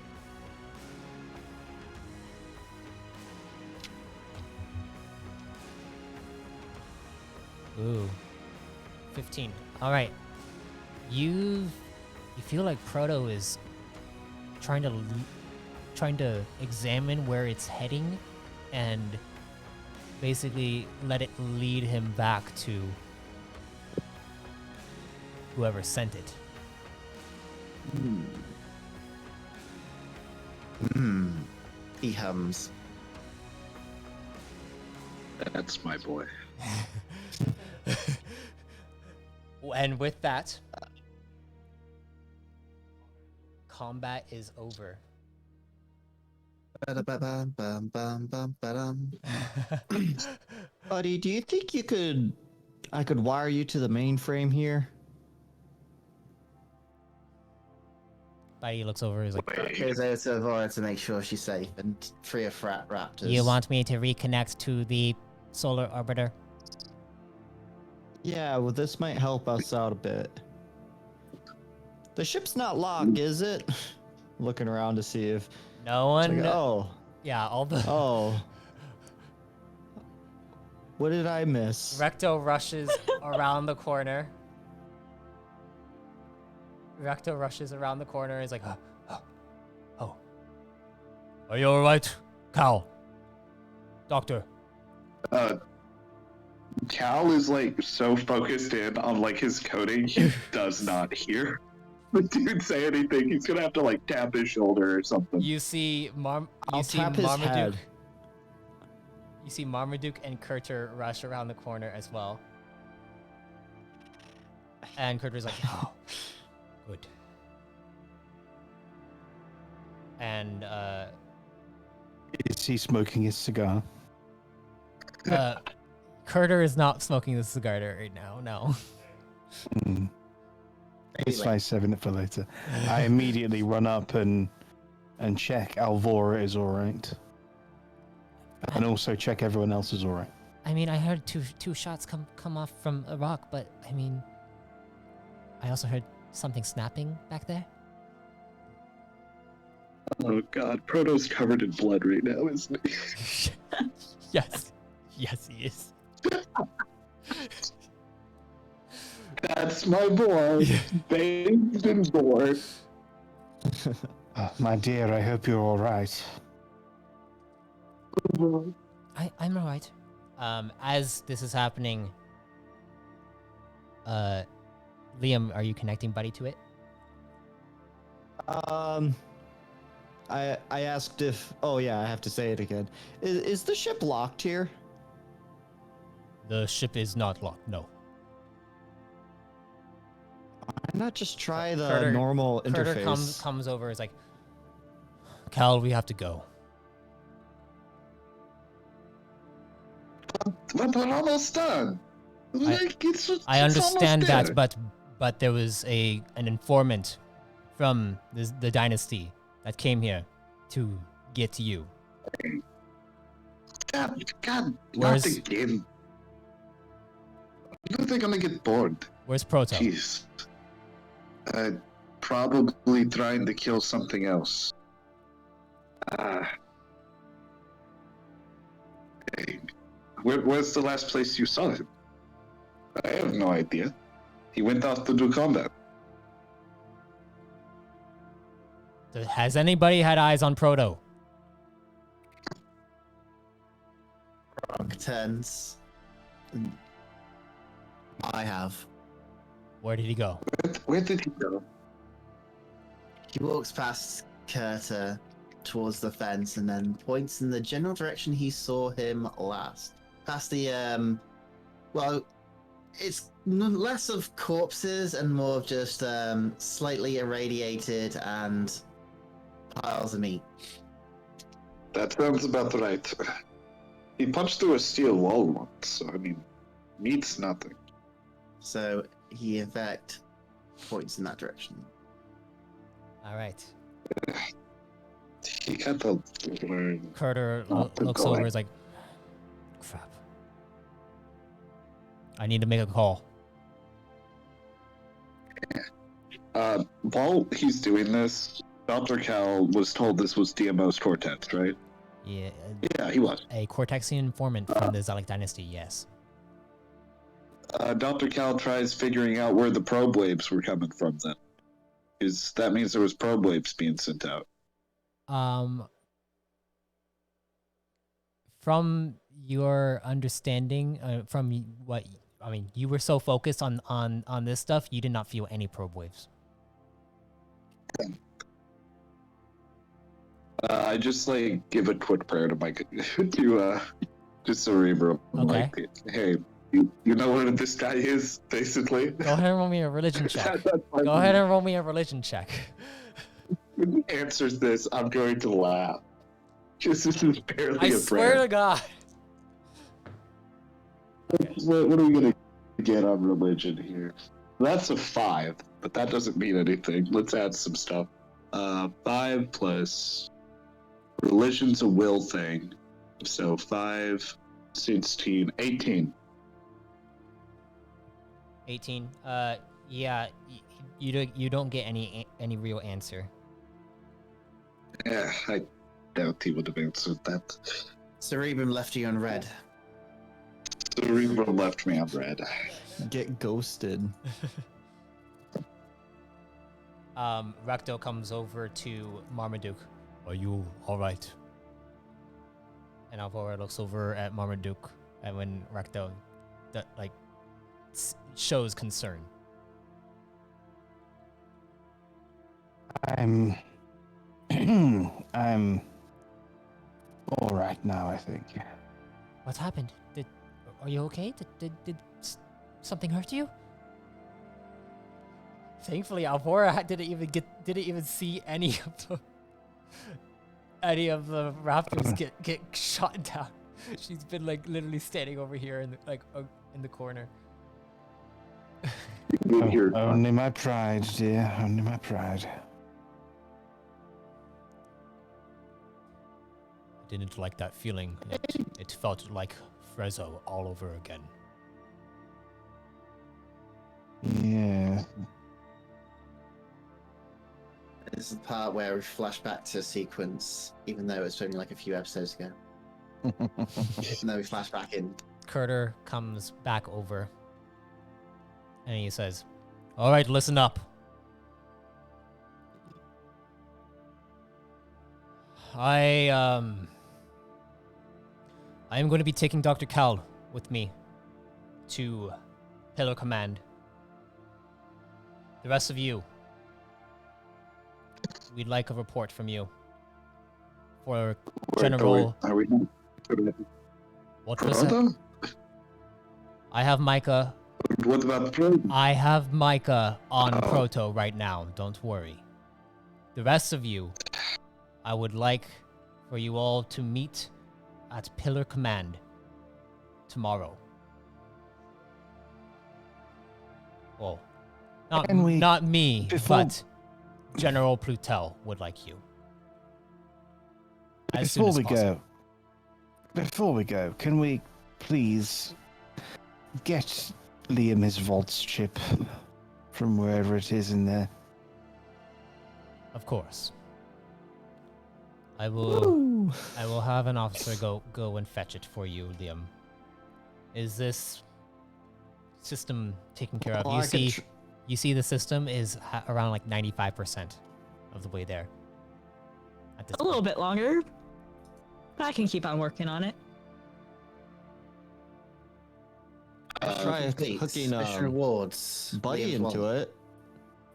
Ooh. 15. All right. You feel like Proto is trying to examine where it's heading and basically let it lead him back to whoever sent it. He hums. That's my boy. And with that, combat is over. Buddy, do you think I could wire you to the mainframe here? Buddy looks over, he's like, Goes over to Avora to make sure she's safe and free of raptors. you want me to reconnect to the solar orbiter? Yeah, well, this might help us out a bit. The ship's not locked, is it? Looking around to see if... No one... Like, oh. Yeah, all the... Oh. What did I miss? Recto rushes around the corner. Recto rushes around the corner. He's like, oh. Are you alright, Cal? Doctor. Cal is like so focused in on like his coding, he does not hear the dude say anything. He's gonna have to like tap his shoulder or something. You see I'll tap his head. You see Marmaduke and Kurter rush around the corner as well. And Kurter's like, oh, good. And Is he smoking his cigar? Kurter is not smoking the cigar right now, no. It's fine, saving it for later. I immediately run up and check Alvora is alright. And also check everyone else is alright. I mean, I heard two shots come off from Arok, but I mean, I also heard something snapping back there. Oh god, Proto's covered in blood right now, isn't he? Yes, he is. That's my boy, bathed in gore. My dear, I hope you're alright. I'm alright. As this is happening, Liam, are you connecting Buddy to it? I asked if... Oh, yeah, I have to say it again. Is the ship locked here? The ship is not locked, no. Why not just try the normal interface? Kurter comes over, is like, Cal, we have to go. But we're almost done. I understand that, but there was an informant from the dynasty that came here to get you. God, not again. I think I'm gonna get bored. Where's Proto? Jeez. Probably trying to kill something else. Hey, where's the last place you saw him? I have no idea. He went out to do combat. Has anybody had eyes on Proto? turns. I have. Where did he go? Where did he go? He walks past Curta towards the fence and then points in the general direction he saw him last. Past the, well, it's less of corpses and more of just slightly irradiated and piles of meat. That sounds about right. He punched through a steel wall once, so I mean, meat's nothing. So he, in fact, points in that direction. All right. He got the learn. Carter Not the looks going. over. Is like, crap. I need to make a call. While he's doing this, Dr. Cal was told this was DMO's Cortex, right? Yeah. Yeah, he was. A Cortexian informant from the Zalek dynasty. Yes. Dr. Cal tries figuring out where the probe waves were coming from then. Because that means there was probe waves being sent out. From your understanding, from what I mean, you were so focused on this stuff, you did not feel any probe waves. I just give a quick prayer to Mike to just Cerebral. Okay. Like, hey, you know what this guy is, basically. Go ahead and roll me a religion check. Go ahead and roll me a religion check. When he answers this, I'm going to laugh. Just this is barely I a swear prayer. to God. What are we gonna get on religion here? That's a 5, but that doesn't mean anything. Let's add some stuff. 5 plus religion's a will thing, so 5, 16, 18. 18. Yeah, you don't get any real answer. Yeah, I doubt he would have answered that. Cerebrum left you on red. Cerebral left me on red. Get ghosted. Recto comes over to Marmaduke. Are you all right? And Alvora looks over at Marmaduke, and when Recto shows concern. I'm all right now, I think. What happened? Are you okay? Did something hurt you? Thankfully, Alvora didn't even see any of the raptors get shot down. She's been literally standing over here in the corner. Only my pride, dear. Only my pride. I didn't like that feeling. It felt like Frezzo all over again. Yeah. This is the part where we flash back to a sequence, even though it's only a few episodes ago. Even though we flash back in. Carter comes back over, and he says, "All right, listen up. I am going to be taking Dr. Cal with me to Pillar Command. The rest of you, we'd like a report from you for General. Are we What was it? I have Micah. What about Proto? I have Micah on Proto right now. Don't worry. The rest of you, I would like for you all to meet at Pillar Command tomorrow. Well, not me, but General Plutel would like you. Before we go, can we please get Liam his voltz chip from wherever it is in there? Of course. I will have an officer go and fetch it for you, Liam. Is this system taken care of? Well, You see the system is around 95% of the way there. At this A little bit longer. But I can keep on working on it. Try complete. hooking Mission rewards. Buddy Liam's into wallet. it.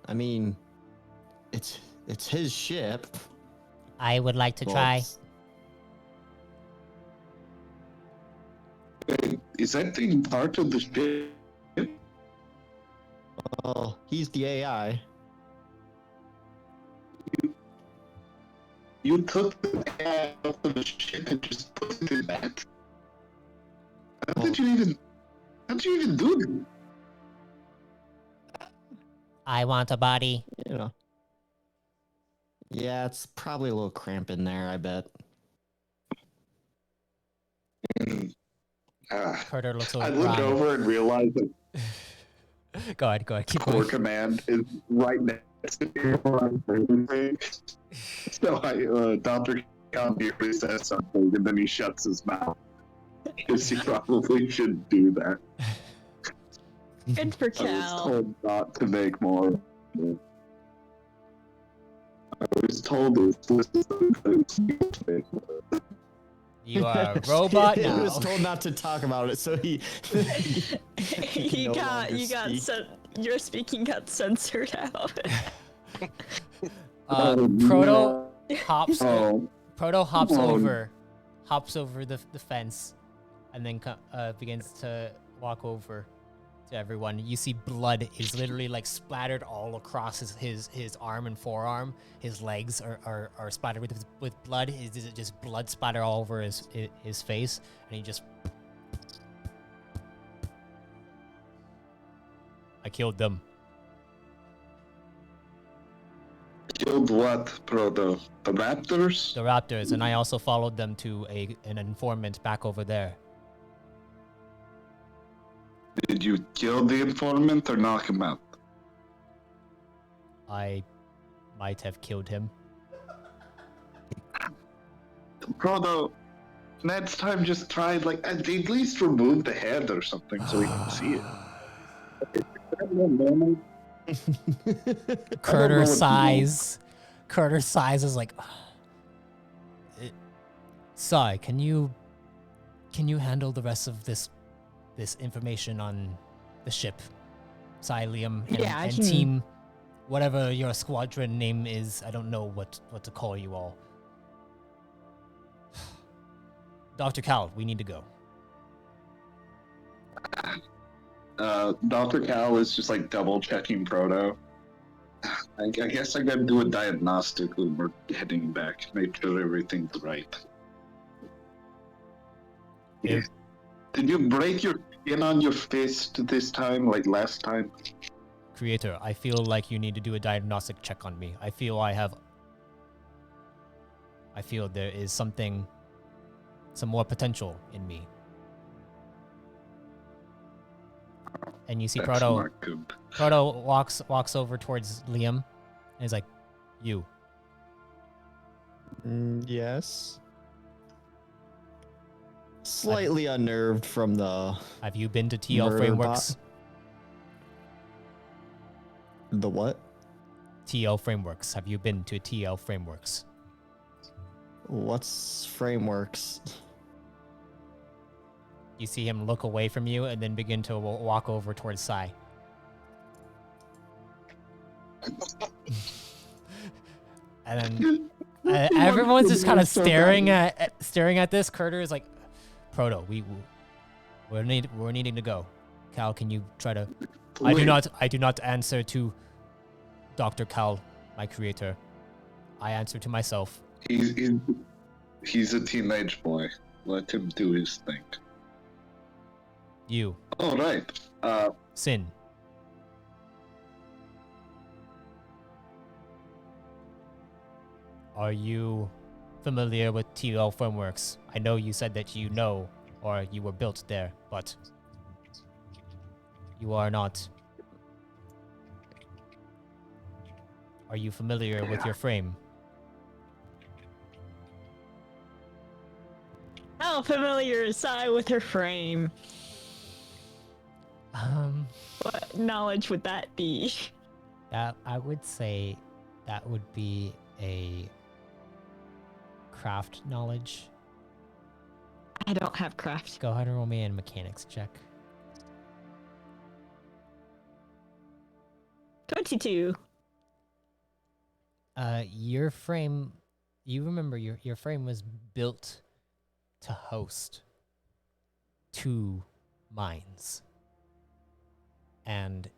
I mean, it's his ship. I would like to Well, try. Is that thing part of the ship? Well, he's the AI. You took the head off of the ship and just put it in that. How did you even do that? I want a body. You know. Yeah, it's probably a little cramp in there, I bet. Carter looks over. I looked over and realized that Go ahead. Keep Core going. Command is right next to me while I'm breathing. So Dr. Cal nearly says something and then he shuts his mouth. Because he probably shouldn't do that. Good for I was Cal. told not to make more. I was told this is the You are a robot He now. was told not to talk about it, so he. You no got longer speak. your speaking got censored out. Proto hops. Oh, Proto hops Oh. hops over the fence, and then begins to walk over to everyone. You see blood is literally like splattered all across his arm and forearm. His legs are splattered with blood. Is it just blood splatter all over his face? And he just, I killed them. killed what, Proto? The raptors? The raptors, and I also followed them to an informant back over there. Did you kill the informant or knock him out? I might have killed him. Proto, next time just try, like, at least remove the head or something so we can see it. Carter sighs. Carter sighs is like, Sai, can you handle the rest of this information on the ship? Sai, Liam, Yeah, I and can- team, whatever your squadron name is. I don't know what to call you all. Dr. Cal, we need to go. Dr. Cal is just like double checking Proto. I guess I gotta do a diagnostic when we're heading back, make sure everything's right. Yeah. Did you break your skin on your fist this time, like last time? Creator, I feel like you need to do a diagnostic check on me. I feel there is some more potential in me. And you see That's Proto not good. walks over towards Liam and is like, you. Yes. Slightly unnerved from the Have you been to TL Murder Frameworks? the what? TL Frameworks. Have you been to TL Frameworks? What's frameworks? You see him look away from you and then begin to walk over towards Sai. And then everyone's just kind of staring at this. Carter is like, Proto, we're needing to go. Cal, can you try to? I do not answer to Dr. Cal, my creator. I answer to myself. He's a teenage boy. Let him do his thing. You, All right. Sin. Are you familiar with TL Frameworks? I know you said that you know, or you were built there, but you are not. Are you familiar with your frame? How familiar is Sai with her frame? What knowledge would that be? That I would say that would be a craft knowledge. I don't have craft. Go ahead and roll me a mechanics check. 62. Your frame, you remember your frame was built to host 2 minds. And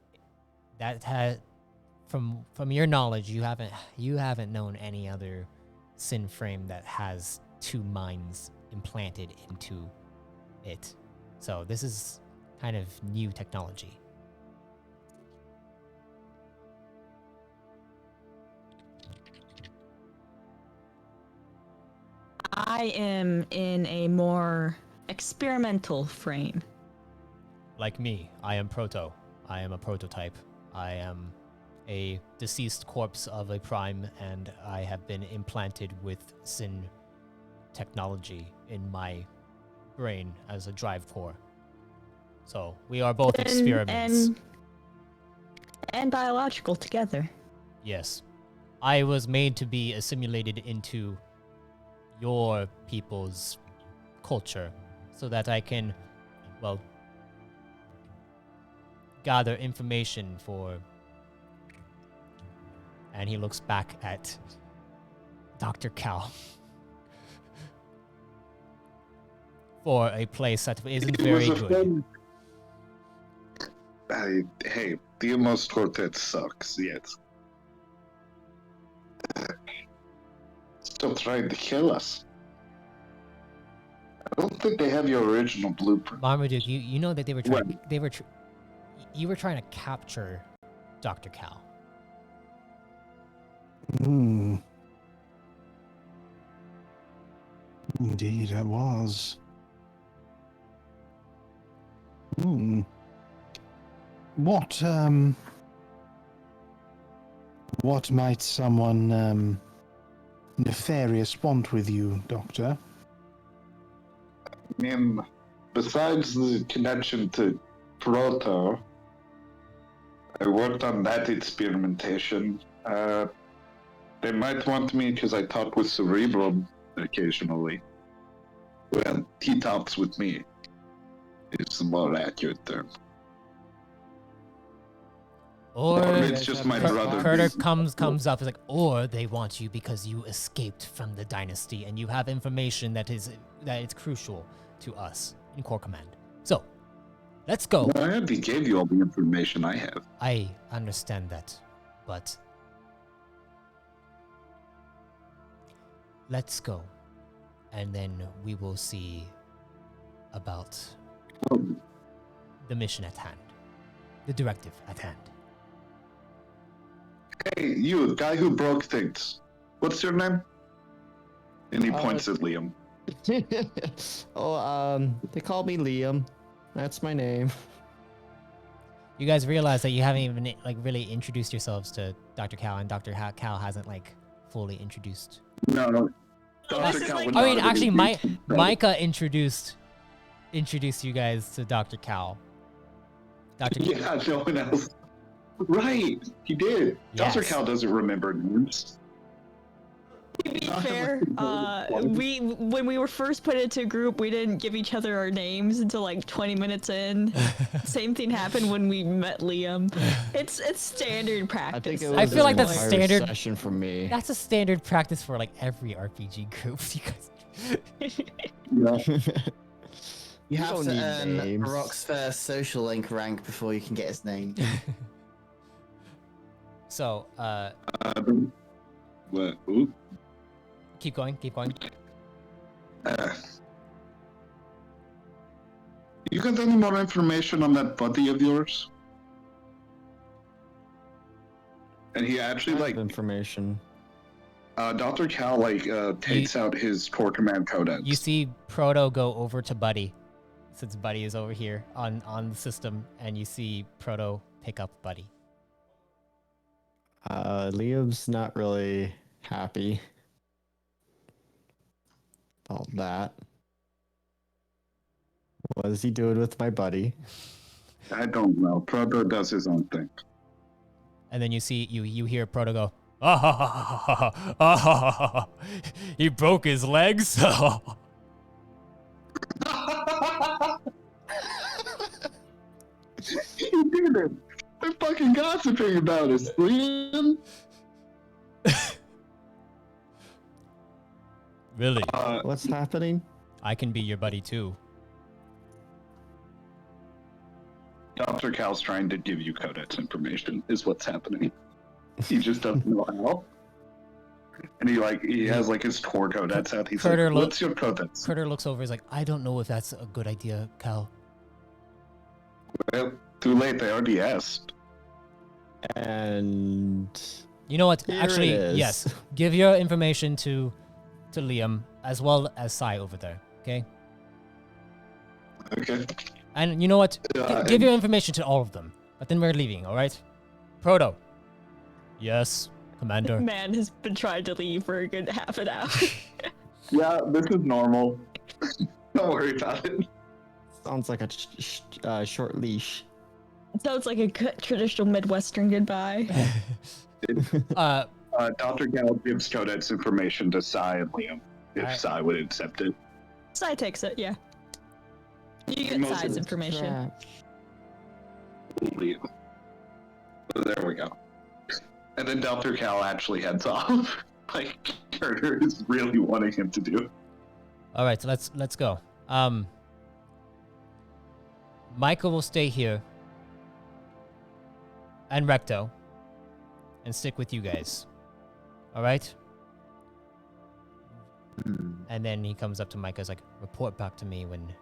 that had, from your knowledge, you haven't known any other Sin frame that has 2 minds implanted into it. So this is kind of new technology. I am in a more experimental frame. Like me, I am Proto. I am a prototype. I am a deceased corpse of a prime, and I have been implanted with Sin technology in my brain as a drive core. So we are both experiments. And biological together. Yes. I was made to be assimilated into your people's culture so that I can, well, gather information for... And he looks back at Dr. Cal. For a place that isn't very good. Hey, the Amos Quartet sucks, yet. Still trying to kill us. I don't think they have your original blueprint. Marmaduke, you know that they were trying. You were trying to capture Dr. Cal. Indeed, I was. What might someone nefarious want with you, Doctor? I mean, besides the connection to Proto, I worked on that experimentation. They might want me because I talk with Cerebral occasionally. Well, he talks with me. Is the more accurate term. Or it's just my brother. Carter comes up, is like, or they want you because you escaped from the dynasty and you have information that is crucial to us in Core Command. So, let's go. Well, I already gave you all the information I have. I understand that, but let's go, and then we will see about the mission at hand, the directive at hand. Hey, you, guy who broke things. What's your name? And he points at Liam. They call me Liam. That's my name. You guys realize that you haven't even really introduced yourselves to Dr. Cal, and Dr. Cal hasn't fully introduced. No. This is like- I mean, actually, Micah introduced you guys to Dr. Cal. Yeah, no one else. Right, he did. Yes. Dr. Cal doesn't remember names. To be fair, when we were first put into a group, we didn't give each other our names until 20 minutes in. Same thing happened when we met Liam. It's standard practice. I feel like that's standard session for me. That's a standard practice for every RPG group. You guys. Yeah. You have don't to need earn names. Arok's first social link rank before you can get his name. So, What? Ooh. keep going. You got any more information on that buddy of yours? And he actually information. Dr. Cal takes out his core command codex. You see Proto go over to Buddy, since Buddy is over here on the system, and you see Proto pick up Buddy. Liam's not really happy about that. What is he doing with my buddy? I don't know. Proto does his own thing. And then you see you hear Proto go, he broke his legs. He did it. I fucking gossiping about us, Liam? Really? What's happening? I can be your buddy too. Dr. Cal's trying to give you Codex information, is what's happening. He just doesn't know how. And he has like his tour Codex out. He's Carter like, what's your Codex? Carter looks over. He's like, I don't know if that's a good idea, Cal. Well, too late. They already asked. And You know what? Here Actually, it is. yes. Give your information to Liam as well as Sai over there. Okay. Okay. And you know what? Give your information to all of them. But then we're leaving. All right. Proto. Yes, Commander. Man has been trying to leave for a good half an hour. Yeah, this is normal. Don't worry about it. sounds like a short leash. Sounds like a good traditional Midwestern goodbye. Dr. Cal gives Codex information to Sai and Liam, if Alright. Sai would accept it. Sai takes it, yeah. You get Most Sai's of information. Liam. There we go. And then Dr. Cal actually heads off. Like Carter is really wanting him to do. All right, so let's go. Michael will stay here, and Recto, and stick with you guys. All right. And then he comes up to Micah, is like, report back to me when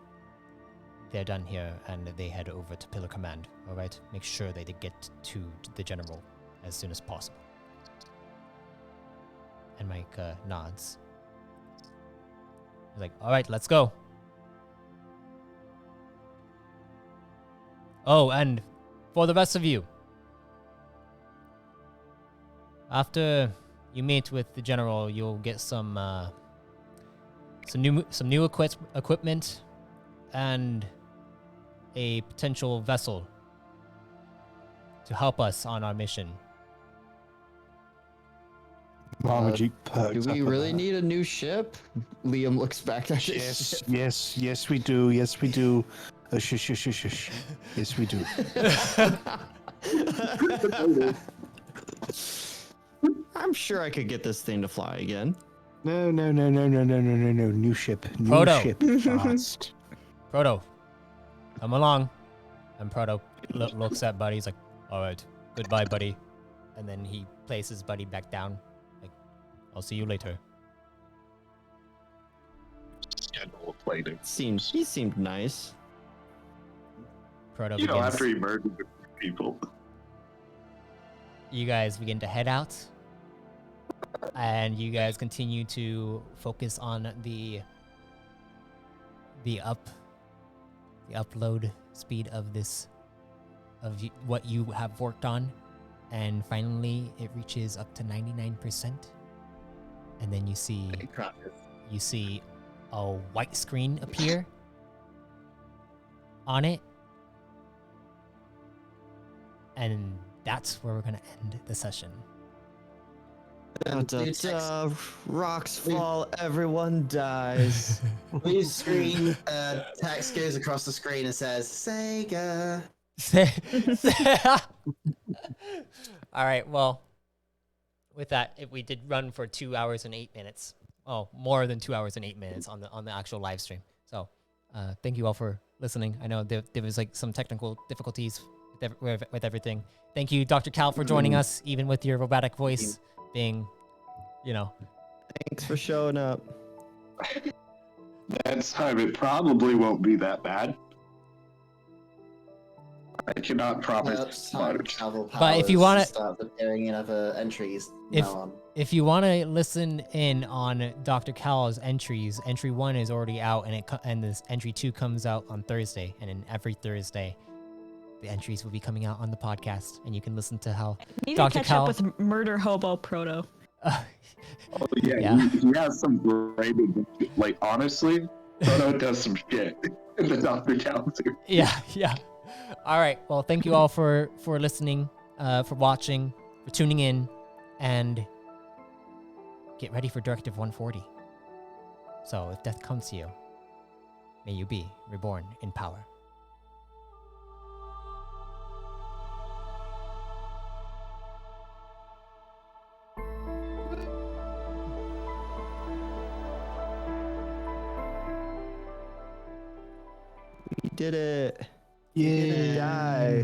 they're done here, and they head over to Pillar Command. All right. Make sure they get to the general as soon as possible. And Micah nods. He's like, all right, let's go. Oh, and for the rest of you, after you meet with the general, you'll get some new equipment and a potential vessel to help us on our mission. Marmaduke Do perks we up at really that. need a new ship? Liam looks back at his Yes, ship. yes, we do. Yes, we do. Shush. Yes, we do. I'm sure I could get this thing to fly again. No. New ship. New Proto. ship. Fast. Proto, come along. And Proto looks at Buddy. He's like, all right, goodbye, Buddy. And then he places Buddy back down. Like, I'll see you later. Schedule later. He seemed nice. Proto You know, begins. after he murdered the people. You guys begin to head out. And you guys continue to focus on the upload speed of what you have worked on, and finally it reaches up to 99%, and then you see a white screen appear on it, and that's where we're gonna end the session. Rocks fall, everyone dies. Blue screen, text goes across the screen and says, Sega. All right, well, with that, if we did run for 2 hours and 8 minutes. Oh, more than 2 hours and 8 minutes on the actual live stream. So, thank you all for listening. I know there was like some technical difficulties with everything. Thank you, Dr. Cal, for joining us, even with your robotic voice being, Thanks for showing up. Next time, it probably won't be that bad. I cannot promise much. But if you wanna- start appearing in other entries, If- now on. If you want to listen in on Dr. Cal's entries, entry 1 is already out, and this entry 2 comes out on Thursday, and then every Thursday, the entries will be coming out on the podcast, and you can listen to how Need Dr. to catch Cal. up with Murder Hobo Proto. Oh, yeah, Yeah. He has some great, like, honestly, Proto does some shit in the Dr. Cal series. Yeah. All right. Well, thank you all for listening, for watching, for tuning in, and get ready for Directive 140. So, if death comes to you, may you be reborn in power. We did it. Yeah. Die.